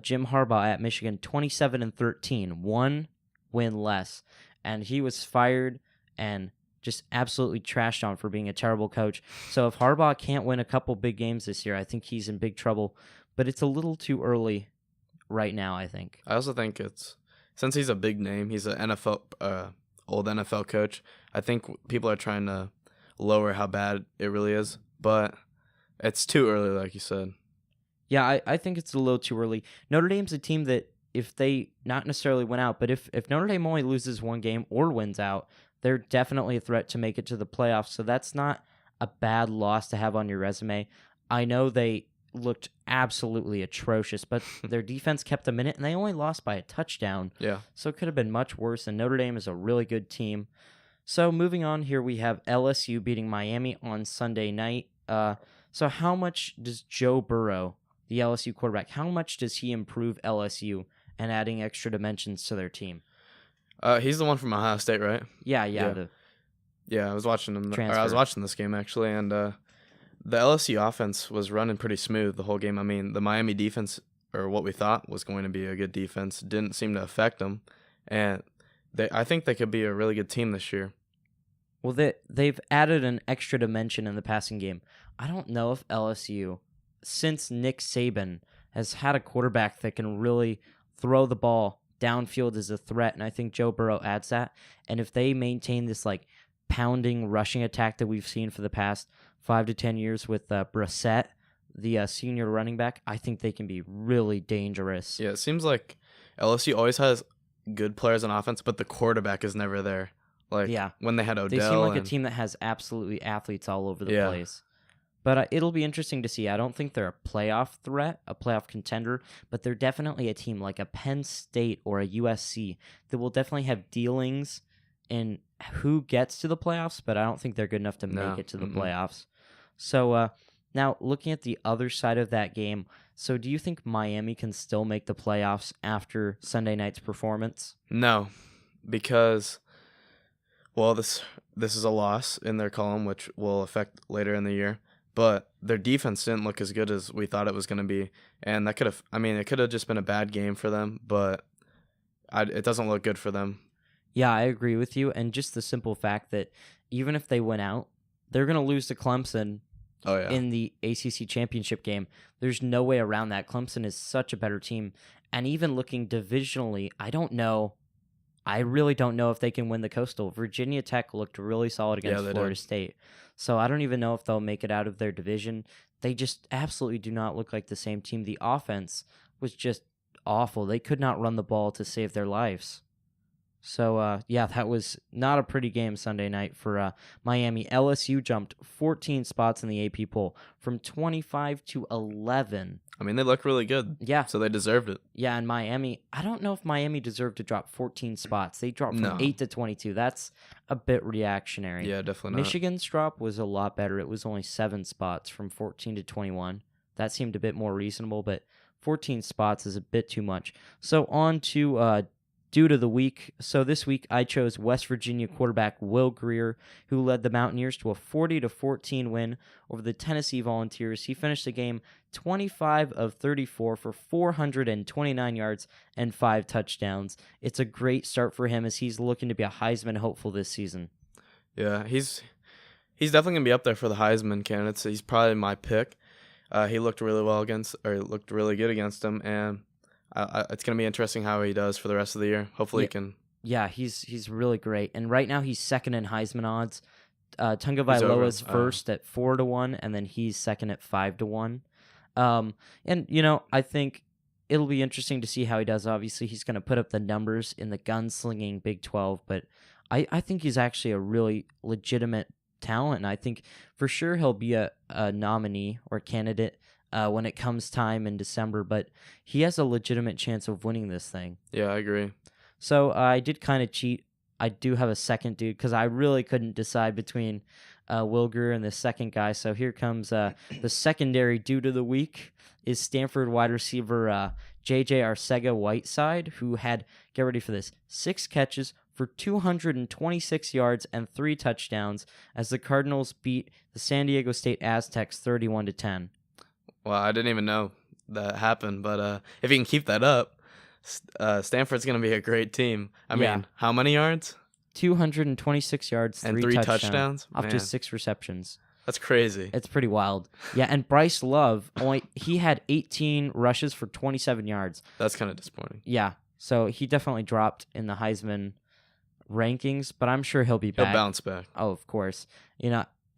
Jim Harbaugh at Michigan, 27-13, 1 win less, and he was fired and just absolutely trashed on for being a terrible coach. So if Harbaugh can't win a couple big games this year, I think he's in big trouble. But it's a little too early right now, I think. I also think it's, since he's a big name, he's an old NFL coach. I think people are trying to lower how bad it really is, but it's too early, like you said. Yeah, I think it's a little too early. Notre Dame's a team that if they not necessarily win out, but if Notre Dame only loses one game or wins out, they're definitely a threat to make it to the playoffs. So that's not a bad loss to have on your resume. I know they looked absolutely atrocious, but their defense kept them in it, and they only lost by a touchdown. Yeah. So it could have been much worse, and Notre Dame is a really good team. So moving on here, we have LSU beating Miami on Sunday night. So how much does Joe Burrow, the LSU quarterback, how much does he improve LSU and adding extra dimensions to their team? He's the one from Ohio State, right? Yeah. Yeah, I was watching him. Or I was Transfer. watching this game actually, and the LSU offense was running pretty smooth the whole game. I mean, the Miami defense, or what we thought was going to be a good defense, didn't seem to affect them, and I think they could be a really good team this year. Well, they've added an extra dimension in the passing game. I don't know if LSU, since Nick Saban, has had a quarterback that can really throw the ball downfield as a threat, and I think Joe Burrow adds that. And if they maintain this like pounding rushing attack that we've seen for the past 5 to 10 years with Brissett, the senior running back, I think they can be really dangerous. Yeah, it seems like LSU always has good players on offense, but the quarterback is never there. Like when they had Odell. They seem like a team that has absolutely athletes all over the place. But it'll be interesting to see. I don't think they're a playoff threat, a playoff contender, but they're definitely a team like a Penn State or a USC that will definitely have dealings in who gets to the playoffs, but I don't think they're good enough to make it to the playoffs. So now looking at the other side of that game, so do you think Miami can still make the playoffs after Sunday night's performance? No, because, well, this is a loss in their column, which will affect later in the year. But their defense didn't look as good as we thought it was going to be. And that it could have just been a bad game for them, but it doesn't look good for them. Yeah, I agree with you. And just the simple fact that even if they win out, they're going to lose to Clemson in the ACC championship game. There's no way around that. Clemson is such a better team. And even looking divisionally, I really don't know if they can win the Coastal. Virginia Tech looked really solid against Florida State. So I don't even know if they'll make it out of their division. They just absolutely do not look like the same team. The offense was just awful. They could not run the ball to save their lives. So, that was not a pretty game Sunday night for Miami. LSU jumped 14 spots in the AP poll from 25 to 11. I mean, they look really good. Yeah. So they deserved it. Yeah, and Miami, I don't know if Miami deserved to drop 14 spots. They dropped from 8 to 22. That's a bit reactionary. Yeah, definitely not. Michigan's drop was a lot better. It was only 7 spots from 14 to 21. That seemed a bit more reasonable, but 14 spots is a bit too much. So on to Dude of the Week. So this week I chose West Virginia quarterback Will Grier, who led the Mountaineers to a 40-14 win over the Tennessee Volunteers. He finished the game 25 of 34 for 429 yards and 5 touchdowns. It's a great start for him as he's looking to be a Heisman hopeful this season. Yeah, he's definitely gonna be up there for the Heisman candidates. He's probably my pick. He looked really good against them, and it's going to be interesting how he does for the rest of the year. Hopefully he can. Yeah, he's really great. And right now he's second in Heisman odds. Tunga Vailoa's first at 4-1, and then he's second at 5-1. And, I think it'll be interesting to see how he does. Obviously, he's going to put up the numbers in the gunslinging Big 12, but I think he's actually a really legitimate talent, and I think for sure he'll be a nominee or candidate when it comes time in December, but he has a legitimate chance of winning this thing. Yeah, I agree. So I did kind of cheat. I do have a second dude because I really couldn't decide between Will Grier and the second guy. So here comes the secondary dude of the week is Stanford wide receiver J.J. Arcega-Whiteside, who had, get ready for this, 6 catches for 226 yards and 3 touchdowns as the Cardinals beat the San Diego State Aztecs 31-10. Well, I didn't even know that happened, but if he can keep that up, Stanford's going to be a great team. I Yeah. mean, how many yards? 226 yards, And 3 3 touchdowns touchdowns? off Man. just 6 receptions. That's crazy. It's pretty wild. Yeah, and Bryce Love, he had 18 rushes for 27 yards. That's kind of disappointing. Yeah, so he definitely dropped in the Heisman rankings, but I'm sure he'll be He'll back. bounce back. Oh, of course.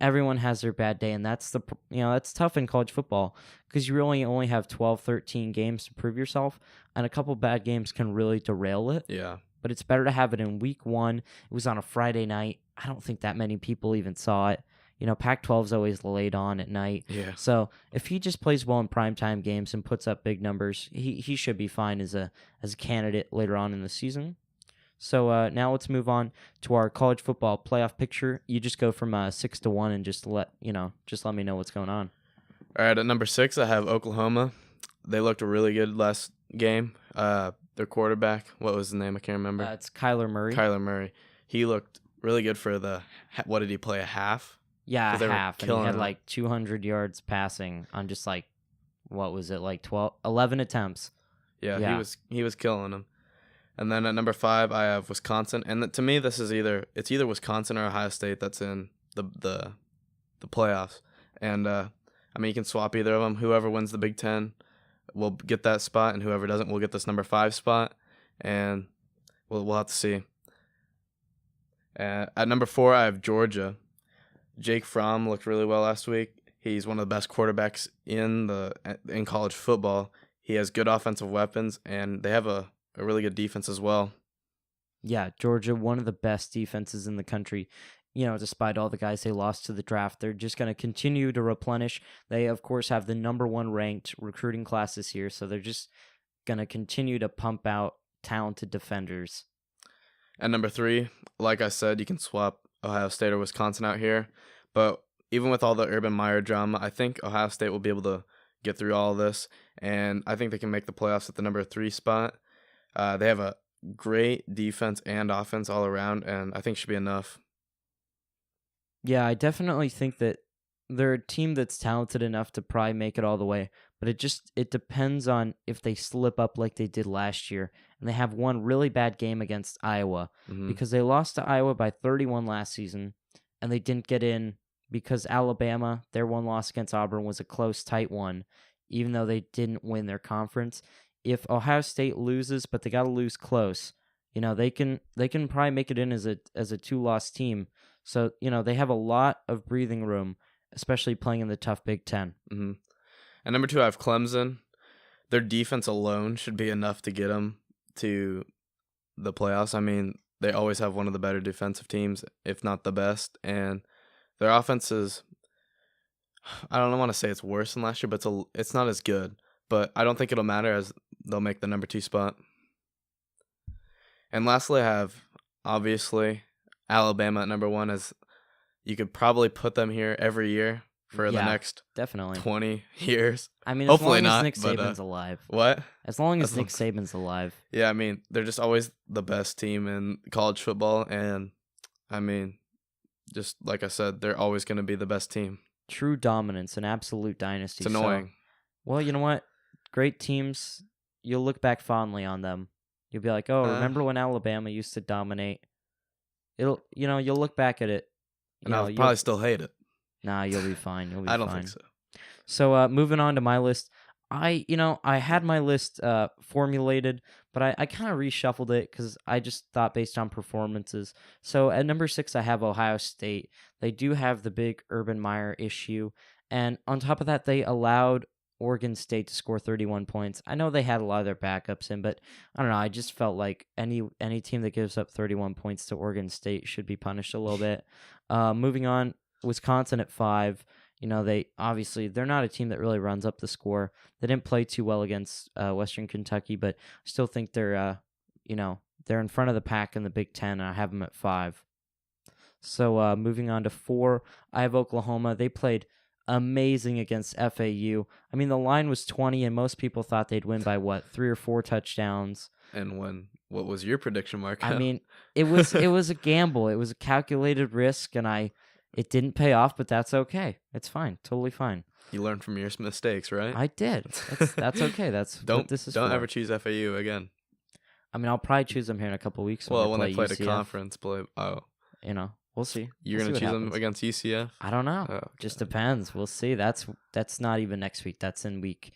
Everyone has their bad day, and that's that's tough in college football because you really only have 12, 13 games to prove yourself, and a couple bad games can really derail it. Yeah. But it's better to have it in week 1. It was on a Friday night. I don't think that many people even saw it. Pac-12 is always late on at night. Yeah. So if he just plays well in primetime games and puts up big numbers, he should be fine as a candidate later on in the season. So now let's move on to our college football playoff picture. You just go from 6-1 and just let me know what's going on. All right, at number 6, I have Oklahoma. They looked really good last game. Their quarterback, what was his name? I can't remember. It's Kyler Murray. Kyler Murray. He looked really good for what did he play, a half? Yeah, 'Cause they were half. And he killing had him. like 200 yards passing on just what was it, 11 attempts. Yeah, Yeah. he was killing him. And then at number 5, I have Wisconsin. And to me, this is either Wisconsin or Ohio State that's in the playoffs. And you can swap either of them. Whoever wins the Big Ten will get that spot, and whoever doesn't will get this number 5 spot. And we'll have to see. At number 4, I have Georgia. Jake Fromm looked really well last week. He's one of the best quarterbacks in college football. He has good offensive weapons, and they have a really good defense as well. Yeah, Georgia, one of the best defenses in the country. Despite all the guys they lost to the draft, they're just going to continue to replenish. They, of course, have the number 1 ranked recruiting class this year, so they're just going to continue to pump out talented defenders. At number 3, like I said, you can swap Ohio State or Wisconsin out here. But even with all the Urban Meyer drama, I think Ohio State will be able to get through all of this, and I think they can make the playoffs at the number 3 spot. They have a great defense and offense all around, and I think should be enough. Yeah, I definitely think that they're a team that's talented enough to probably make it all the way, but it depends on if they slip up like they did last year, and they have one really bad game against Iowa because they lost to Iowa by 31 last season, and they didn't get in because Alabama, their one loss against Auburn was a close, tight one, even though they didn't win their conference. If Ohio State loses, but they got to lose close, they can probably make it in as a 2-loss team. So, they have a lot of breathing room, especially playing in the tough Big Ten. Mm-hmm. And number 2, I have Clemson. Their defense alone should be enough to get them to the playoffs. I mean, they always have one of the better defensive teams, if not the best. And their offense is, I don't want to say it's worse than last year, but it's not as good. But I don't think it'll matter as they'll make the number 2 spot. And lastly, I have, obviously, Alabama at number 1, as you could probably put them here every year for the next definitely 20 years. I mean, hopefully as long not, as Nick but, Saban's alive. What? As long as As Nick Saban's alive. Yeah, I mean, they're just always the best team in college football. And, I mean, just like I said, they're always going to be the best team. True dominance, an absolute dynasty. It's annoying. Well, you know what? Great teams, you'll look back fondly on them. You'll be like, oh, remember when Alabama used to dominate? You'll look back at it. And I'll probably still hate it. Nah, you'll be fine. You'll be I don't fine. think so. So moving on to my list, I had my list formulated, but I kind of reshuffled it because I just thought based on performances. So at number 6, I have Ohio State. They do have the big Urban Meyer issue, and on top of that, they allowed Oregon State to score 31 points. I know they had a lot of their backups in, but I don't know. I just felt like any team that gives up 31 points to Oregon State should be punished a little bit. Moving on, Wisconsin at 5. They're not a team that really runs up the score. They didn't play too well against Western Kentucky, but I still think they're in front of the pack in the Big Ten, and I have them at 5. So moving on to 4, I have Oklahoma. They played amazing against FAU. I mean, the line was 20, and most people thought they'd win by 3 or 4 touchdowns. And what was your prediction, Mark? I mean, it was a gamble. It was a calculated risk, and I It didn't pay off, but that's okay. It's fine. Totally fine. You learn from your mistakes, right? I did. That's okay. That's what this is don't for. ever choose FAU again. I mean, I'll probably choose them here in a couple weeks. Well, when they play UCF. the conference play, We'll see. You're We'll gonna see what choose them happens. against UCF? I don't know. Oh, okay. Just depends. We'll see. That's not even next week. That's in week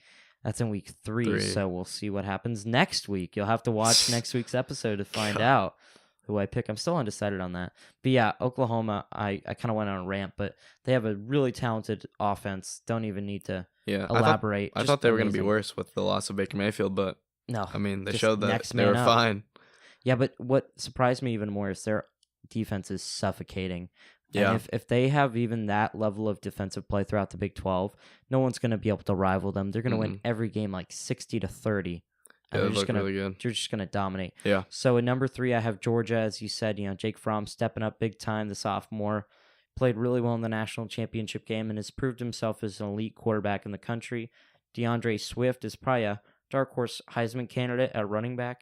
3. So we'll see what happens next week. You'll have to watch next week's episode to find out who I pick. I'm still undecided on that. But yeah, Oklahoma, I kind of went on a rant, but they have a really talented offense. Don't even need to elaborate. I thought they were going to be worse with the loss of Baker Mayfield, but no. I mean, they just showed that next they were man up. fine. Yeah, but what surprised me even more is their defense is suffocating. Yeah. And if they have even that level of defensive play throughout the Big 12, no one's going to be able to rival them. They're going to win every game like 60-30. Yeah, they look really good. They're just going to dominate. Yeah. So at number 3, I have Georgia, as you said. Jake Fromm stepping up big time, the sophomore. Played really well in the national championship game and has proved himself as an elite quarterback in the country. DeAndre Swift is probably a dark horse Heisman candidate at running back,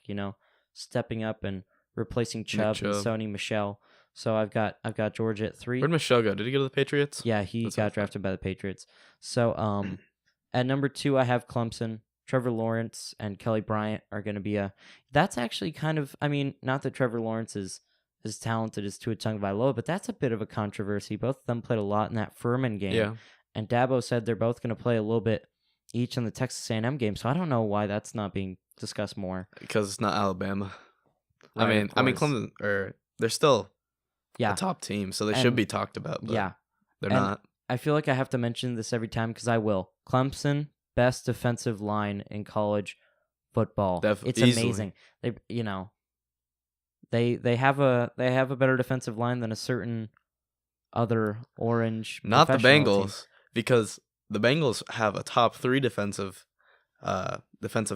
stepping up and replacing Chubb and Sony Michel. So I've got Georgia at 3. Where'd Michel go? Did he go to the Patriots? Yeah, he got drafted by the Patriots. So at number 2, I have Clemson. Trevor Lawrence and Kelly Bryant are going to be that's actually kind of, I mean, not that Trevor Lawrence is as talented as Tua Tagovailoa, but that's a bit of a controversy. Both of them played a lot in that Furman game. Yeah. And Dabo said they're both going to play a little bit each in the Texas A&M game. So I don't know why that's not being discussed more. Because it's not Alabama. Right, I mean Clemson, they're still a top team, so they should be talked about. But they're not. I feel like I have to mention this every time because I will. Clemson, best defensive line in college football. It's easily. Amazing. They have a better defensive line than a certain other orange. Not the professional Bengals, team. because the Bengals have a top 3 defensive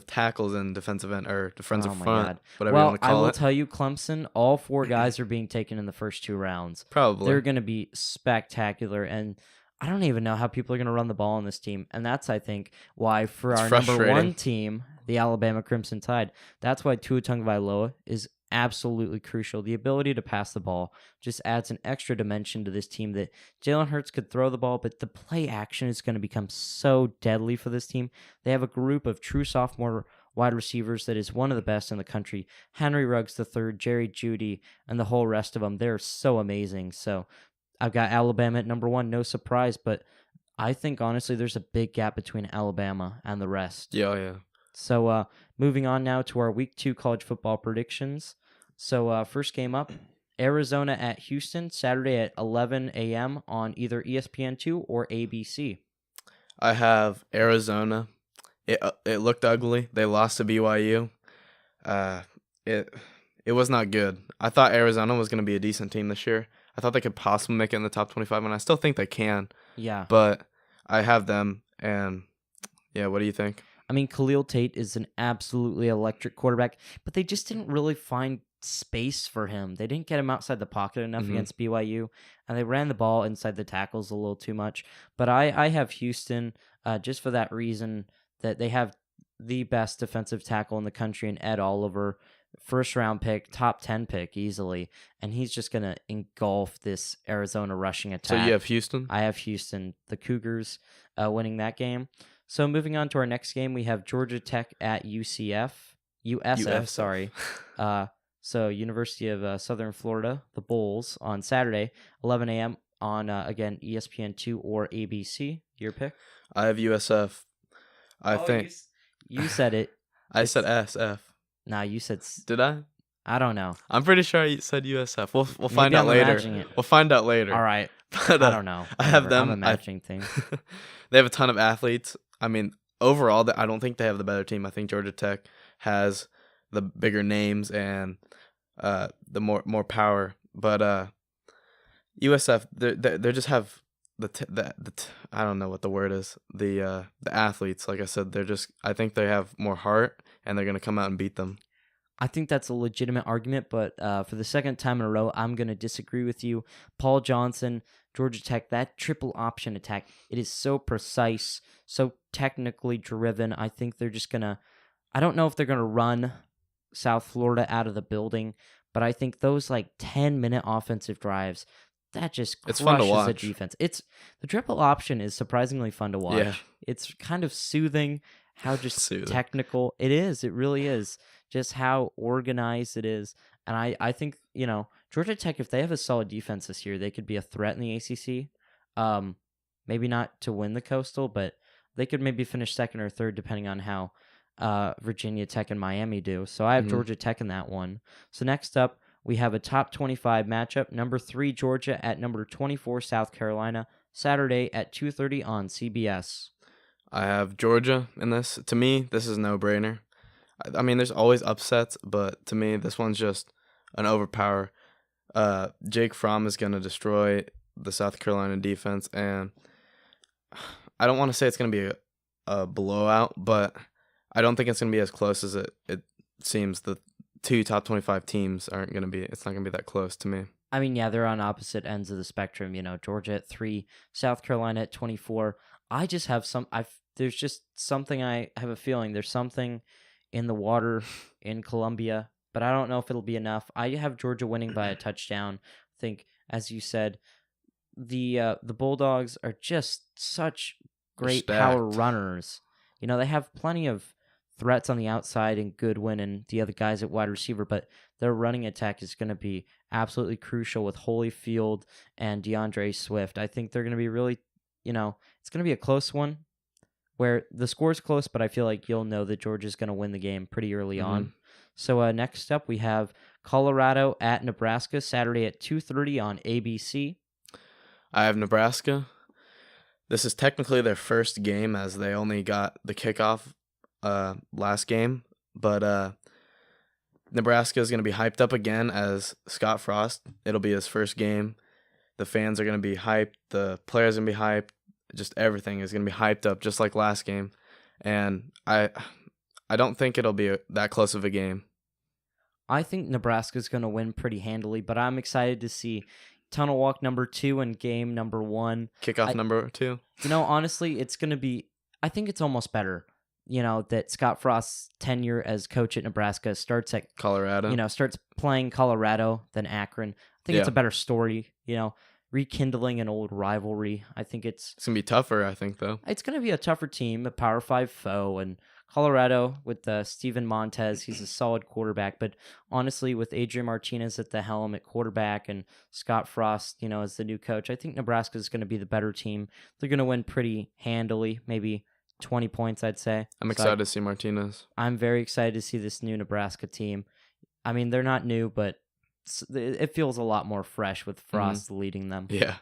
tackles and defensive end or defensive front, God. whatever you want to call it. I will tell you, Clemson, all 4 guys are being taken in the first 2 rounds. Probably. They're going to be spectacular, and I don't even know how people are going to run the ball on this team. And that's, I think, why for our number 1 team, the Alabama Crimson Tide, that's why Tua Tagovailoa is absolutely crucial. The ability to pass the ball just adds an extra dimension to this team that Jalen Hurts could throw the ball, but the play action is going to become so deadly for this team. They have a group of true sophomore wide receivers that is one of the best in the country. Henry Ruggs III, Jerry Jeudy, and the whole rest of them. They're so amazing. So I've got Alabama at number 1, no surprise, but I think honestly there's a big gap between Alabama and the rest. Yeah. So moving on now to our week 2 college football predictions. So first game up, Arizona at Houston, Saturday at 11 a.m. on either ESPN2 or ABC. I have Arizona. It looked ugly. They lost to BYU. It was not good. I thought Arizona was going to be a decent team this year. I thought they could possibly make it in the top 25, and I still think they can. Yeah. But I have them, and yeah, what do you think? I mean, Khalil Tate is an absolutely electric quarterback, but they just didn't really find space for him. They didn't get him outside the pocket enough against BYU, and they ran the ball inside the tackles a little too much. But I have Houston just for that reason that they have the best defensive tackle in the country in Ed Oliver, first-round pick, top 10 pick easily, and he's just going to engulf this Arizona rushing attack. So you have Houston? I have Houston, the Cougars, winning that game. So moving on to our next game, we have Georgia Tech at USF, sorry. So University of Southern Florida, the Bulls, on Saturday, 11 a.m. on, again, ESPN2 or ABC. Your pick? I have USF. I think. You said it. I said SF. Nah, you said... Did I? I don't know. I'm pretty sure I said USF. We'll find Maybe out I'm later. imagining it. We'll find out later. All right. But, I don't know. I have them. I'm imagining things. They have a ton of athletes. I mean, overall, I don't think they have the better team. I think Georgia Tech has the bigger names and the more power. But USF, they just have I don't know what the word is. The athletes, like I said, I think they have more heart, and they're gonna come out and beat them. I think that's a legitimate argument, but for the second time in a row, I'm going to disagree with you. Paul Johnson, Georgia Tech, that triple option attack, it is so precise, so technically driven. I think they're just going to, I don't know if they're going to run South Florida out of the building, but I think those 10-minute offensive drives, that just It's fun to crushes a watch. defense. It's the triple option is surprisingly fun to watch. Yeah. It's kind of soothing how just Soothing. technical it is. It really is. Just how organized it is. And I think, Georgia Tech, if they have a solid defense this year, they could be a threat in the ACC. Maybe not to win the Coastal, but they could maybe finish second or third depending on how Virginia Tech and Miami do. So I have Georgia Tech in that one. So next up, we have a top 25 matchup. Number 3 Georgia at number 24 South Carolina. Saturday at 2:30 on CBS. I have Georgia in this. To me, this is no brainer. I mean, there's always upsets, but to me, this one's just an overpower. Jake Fromm is going to destroy the South Carolina defense, and I don't want to say it's going to be a blowout, but I don't think it's going to be as close as it seems. The two top 25 teams aren't going to be. It's not going to be that close to me. I mean, yeah, they're on opposite ends of the spectrum. Georgia at 3, South Carolina at 24. I just have there's just something. I have a feeling there's something in the water in Columbia, but I don't know if it'll be enough. I have Georgia winning by a touchdown. I think, as you said, the Bulldogs are just such great power runners. They have plenty of threats on the outside and Goodwin and the other guys at wide receiver, but their running attack is going to be absolutely crucial with Holyfield and DeAndre Swift. I think they're going to be really, it's going to be a close one where the score's close, but I feel like you'll know that Georgia's going to win the game pretty early on. So next up, we have Colorado at Nebraska, Saturday at 2:30 on ABC. I have Nebraska. This is technically their first game as they only got the kickoff last game, but Nebraska is going to be hyped up again as Scott Frost. It'll be his first game. The fans are going to be hyped. The players are going to be hyped. Just everything is going to be hyped up just like last game. And I don't think it'll be that close of a game. I think Nebraska's going to win pretty handily, but I'm excited to see Tunnel Walk number 2 and game number 1. Kickoff number 2. Honestly, it's going to be, I think it's almost better, that Scott Frost's tenure as coach at Nebraska starts at Colorado. Starts playing Colorado than Akron. I think it's a better story, rekindling an old rivalry. I think it's going to be tougher, I think, though. It's going to be a tougher team, a Power 5 foe, and Colorado with Steven Montez, he's a solid quarterback, but honestly, with Adrian Martinez at the helm at quarterback and Scott Frost, as the new coach, I think Nebraska is going to be the better team. They're going to win pretty handily, maybe 20 points, I'd say. I'm excited to see Martinez. I'm very excited to see this new Nebraska team. I mean, they're not new, but it feels a lot more fresh with Frost leading them. Yeah.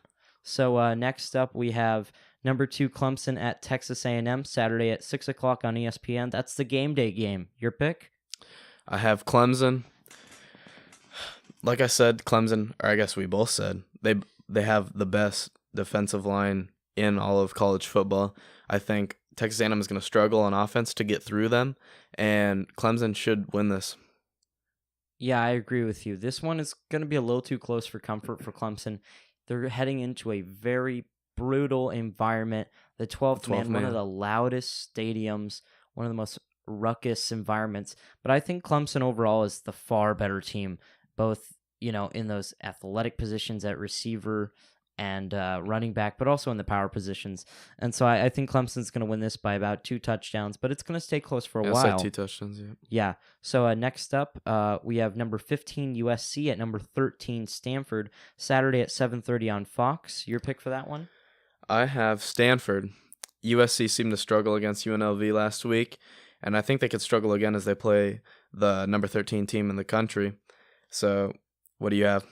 So next up, we have number 2 Clemson at Texas A&M, Saturday at 6 o'clock on ESPN. That's the game day game. Your pick? I have Clemson. Like I said, Clemson, or I guess we both said, they have the best defensive line in all of college football. I think Texas A&M is going to struggle on offense to get through them, and Clemson should win this. Yeah, I agree with you. This one is going to be a little too close for comfort for Clemson. They're heading into a very brutal environment. The 12th man, one of the loudest stadiums, one of the most ruckus environments. But I think Clemson overall is the far better team, both in those athletic positions at receiver and running back, but also in the power positions. And so I think Clemson's going to win this by about 2 touchdowns, but it's going to stay close for a while. 2 touchdowns, yeah. Yeah. So next up, we have number 15 USC at number 13 Stanford, Saturday at 7:30 on Fox. Your pick for that one? I have Stanford. USC seemed to struggle against UNLV last week, and I think they could struggle again as they play the number 13 team in the country. So what do you have?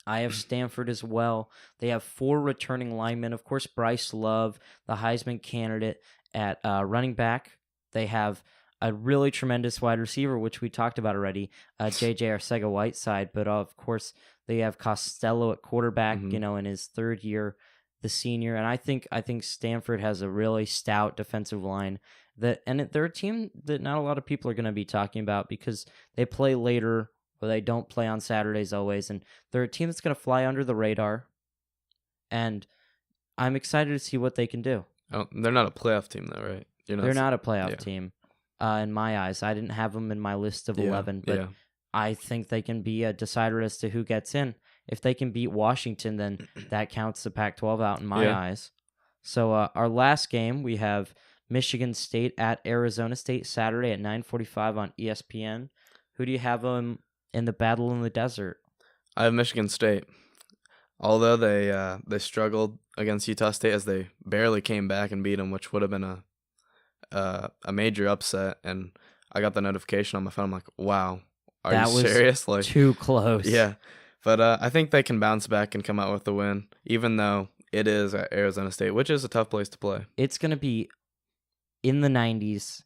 I have Stanford as well. They have 4 returning linemen. Of course, Bryce Love, the Heisman candidate at running back. They have a really tremendous wide receiver, which we talked about already, J.J. Arcega-Whiteside. But, of course, they have Costello at quarterback, in his 3rd year, the senior. And I think Stanford has a really stout defensive line. They're a team that not a lot of people are going to be talking about because they play later, or they don't play on Saturdays always, and they're a team that's going to fly under the radar, and I'm excited to see what they can do. Oh, they're not a playoff team, though, right? They're not a playoff team, in my eyes. I didn't have them in my list of 11, but I think they can be a decider as to who gets in. if they can beat Washington, then that counts the Pac-12 out in my Yeah. eyes. So our last game, we have Michigan State at Arizona State Saturday at 9:45 on ESPN. Who do you have in the battle in the desert? I have Michigan State. Although they struggled against Utah State as they barely came back and beat them, which would have been a major upset. And I got the notification on my phone. I'm like, wow, are That you was serious? Like, Too close. yeah. But I think they can bounce back and come out with the win, even though it is at Arizona State, which is a tough place to play. It's going to be in the 90s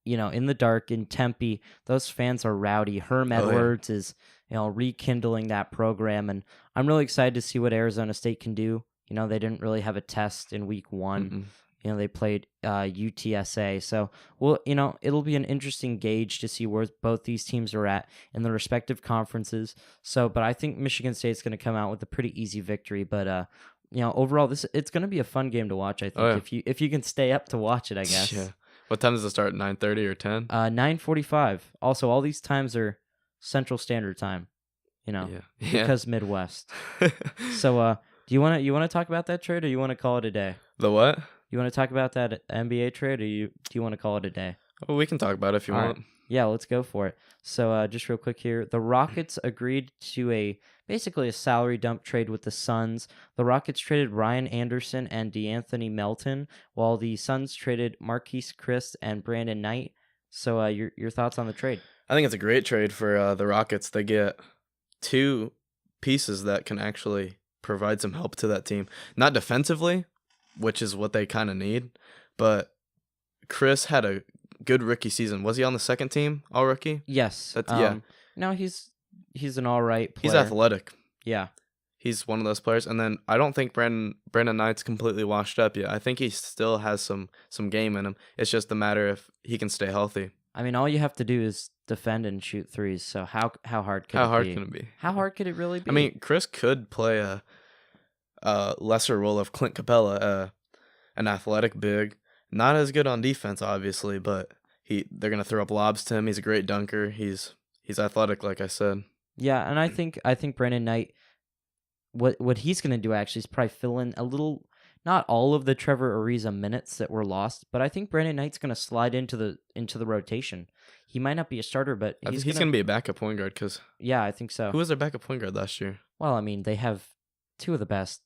in the dark in Tempe. Those fans are rowdy. Herm Oh, yeah. Edwards is, rekindling that program, and I'm really excited to see what Arizona State can do. They didn't really have a test in week 1. Mm-mm. They played UTSA. So, it'll be an interesting gauge to see where both these teams are at in their respective conferences. So, but I think Michigan State's going to come out with a pretty easy victory. But, overall, it's going to be a fun game to watch, I think, Oh, yeah. if you can stay up to watch it, I guess. Yeah. What time does it start? 9:30 or 10? 9:45. Also, all these times are Central Standard Time, Yeah. because Midwest. So, do you want to talk about that trade, or you want to call it a day? The what? You want to talk about that NBA trade, or do you want to call it a day? Well, we can talk about it if you All want. Yeah, let's go for it. So, just real quick here, the Rockets agreed to basically a salary dump trade with the Suns. The Rockets traded Ryan Anderson and DeAnthony Melton, while the Suns traded Marquise Chriss and Brandon Knight. So, your thoughts on the trade? I think it's a great trade for the Rockets. They get 2 pieces that can actually provide some help to that team. Not defensively, which is what they kind of need, but Chris had a good rookie season. Was he on the second team, all rookie? Yes. Yeah. No, he's an all right player. He's athletic. Yeah. He's one of those players. And then I don't think Brandon Knight's completely washed up yet. I think he still has some game in him. It's just a matter if he can stay healthy. I mean, all you have to do is defend and shoot threes. So how hard could How it hard be? can it be? How hard could it really be? I mean, Chris could play a lesser role of Clint Capella, an athletic big. Not as good on defense, obviously, but they're gonna throw up lobs to him. He's a great dunker. He's athletic, like I said. yeah, and I think Brandon Knight, what he's gonna do actually is probably fill in a little, not all of the Trevor Ariza minutes that were lost, but I think Brandon Knight's gonna slide into the rotation. He might not be a starter, but I think he's gonna be a backup point guard because yeah, I think so. who was their backup point guard last year? Well, I mean, they have 2 of the best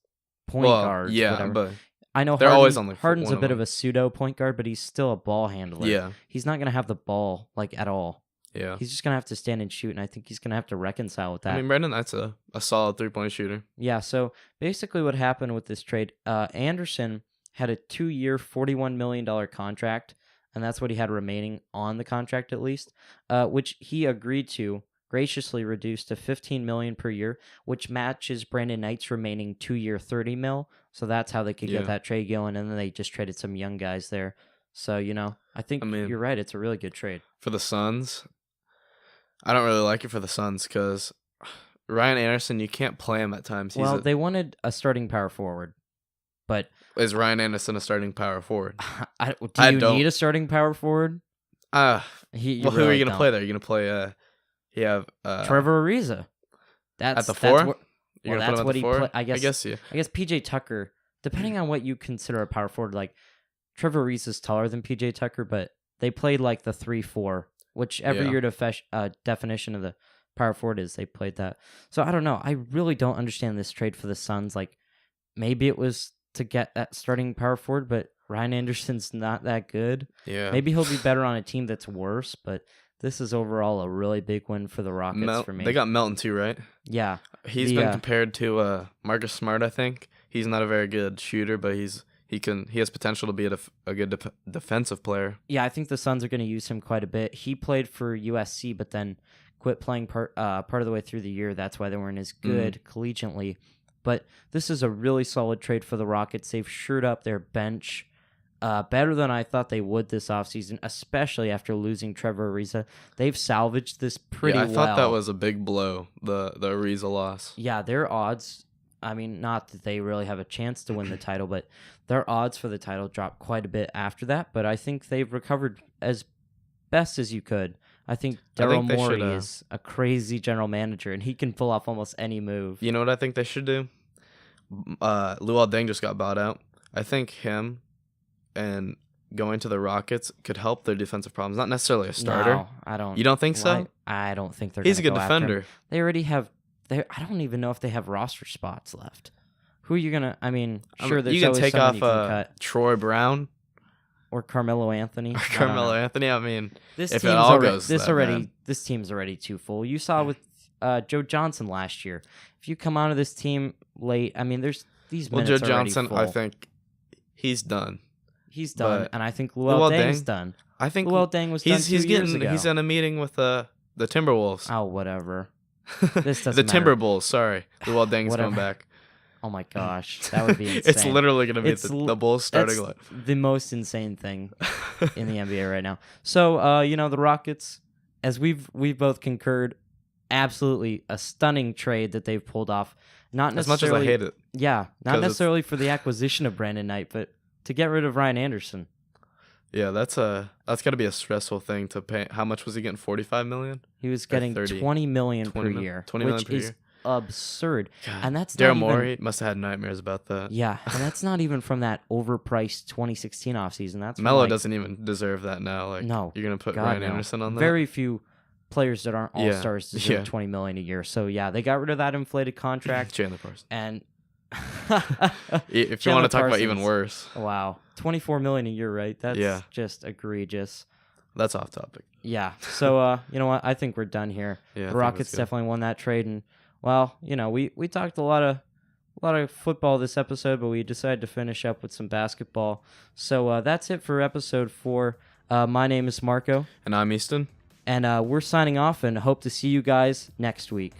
point guards. Yeah, whatever. but I know they're always on the Harden's one a of bit of them. a pseudo point guard, but he's still a ball handler. yeah, He's not going to have the ball at all. yeah. He's just going to have to stand and shoot, and I think he's going to have to reconcile with that. I mean, Brandon Knight's a solid 3-point shooter. Yeah, so basically what happened with this trade, Anderson had a 2-year, $41 million contract, and that's what he had remaining on the contract at least, which he agreed to graciously reduced to $15 million per year, which matches Brandon Knight's remaining 2-year, $30 million. So that's how they could Yeah. get that trade going, and then they just traded some young guys there. So I think you're right. It's a really good trade. For the Suns, I don't really like it for the Suns because Ryan Anderson, you can't play him at times. They wanted a starting power forward, but Is Ryan Anderson a starting power forward? do I you don't- need a starting power forward? Who are You you really gonna don't. play there? You're gonna play you have Trevor Ariza. at the That's 4? what- You're well, gonna put that's him what at he the 4? play- I guess- yeah. I guess PJ Tucker, depending on what you consider a power forward, like Trevor Ariza is taller than PJ Tucker, but they played like the 3-4, whichever Yeah. your definition of the power forward is, they played that. So I don't know. I really don't understand this trade for the Suns. Like, maybe it was to get that starting power forward, but Ryan Anderson's not that good. Yeah. Maybe he'll be better on a team that's worse, but this is overall a really big win for the Rockets for me. They got Melton too, right? yeah. He's The, been compared to Marcus Smart, I think. He's not a very good shooter, but he has potential to be a good defensive player. Yeah, I think the Suns are going to use him quite a bit. He played for USC, but then quit playing part of the way through the year. That's why they weren't as good collegiately. But this is a really solid trade for the Rockets. They've shored up their bench better than I thought they would this offseason, especially after losing Trevor Ariza. They've salvaged this pretty I well. thought that was a big blow, the Ariza loss. Yeah, their odds, I mean, not that they really have a chance to win the title, but their odds for the title dropped quite a bit after that. But I think they've recovered as best as you could. I think I Daryl think they should, Morey is a crazy general manager, and he can pull off almost any move. You know what I think they should do? Luol Deng just got bought out. I think him and going to the Rockets could help their defensive problems. Not necessarily a starter. No, I don't. You don't think so? I don't think they're. He's a gonna good go after him. defender. They already have. I don't even know if they have roster spots left. Who are you gonna? I mean, sure, there's you can always take someone off you can cut. Troy Brown Or Carmelo Anthony. or I don't Carmelo know. Anthony. I mean, This if team's it all already, goes that bad. this team's already too full. You saw with Joe Johnson last year. If you come onto this team late, I mean, there's these well, minutes Joe already Johnson, full. I think he's done. He's done, but and I think Luol Luol Deng's Deng, done. I think Luol Deng was done he's 2 years getting ago. he's in a meeting with the Timberwolves. Oh, whatever. This the doesn't matter. Timberwolves. Sorry, Luol Deng's Whatever. coming back. Oh my gosh, that would be insane. It's literally gonna be It's the Bulls starting That's line. the most insane thing in the NBA right now. So, the Rockets, as we've both concurred, absolutely a stunning trade that they've pulled off. Not As much as necessarily, I hate it. yeah, 'Cause not it's- necessarily for the acquisition of Brandon Knight, but to get rid of Ryan Anderson. Yeah, that's got to be a stressful thing to pay. How much was he getting? $45 million. He was getting 30, $20 million per 20 mil- year, 20 million which per is year. absurd. God. And that's Daryl not even, Morey must have had nightmares about that. yeah, and that's not even from that overpriced 2016 offseason. That's from, Melo like, doesn't even deserve that now. Like, No, you're gonna put God, Ryan no. Anderson on that. Very few players that aren't Yeah, all-stars deserve yeah. $20 million a year. So yeah, they got rid of that inflated contract Chandler Parsons. and If you Chandler want to talk about even Parsons. worse, wow, $24 million a year, right? That's Yeah. just egregious. that's off topic. Yeah. So you know what? I think we're done here. Yeah, I The think Rockets that's good. definitely won that trade, and well, we talked a lot of football this episode, but we decided to finish up with some basketball. So that's it for episode 4. My name is Marco, And I'm Easton. and we're signing off, and hope to see you guys next week.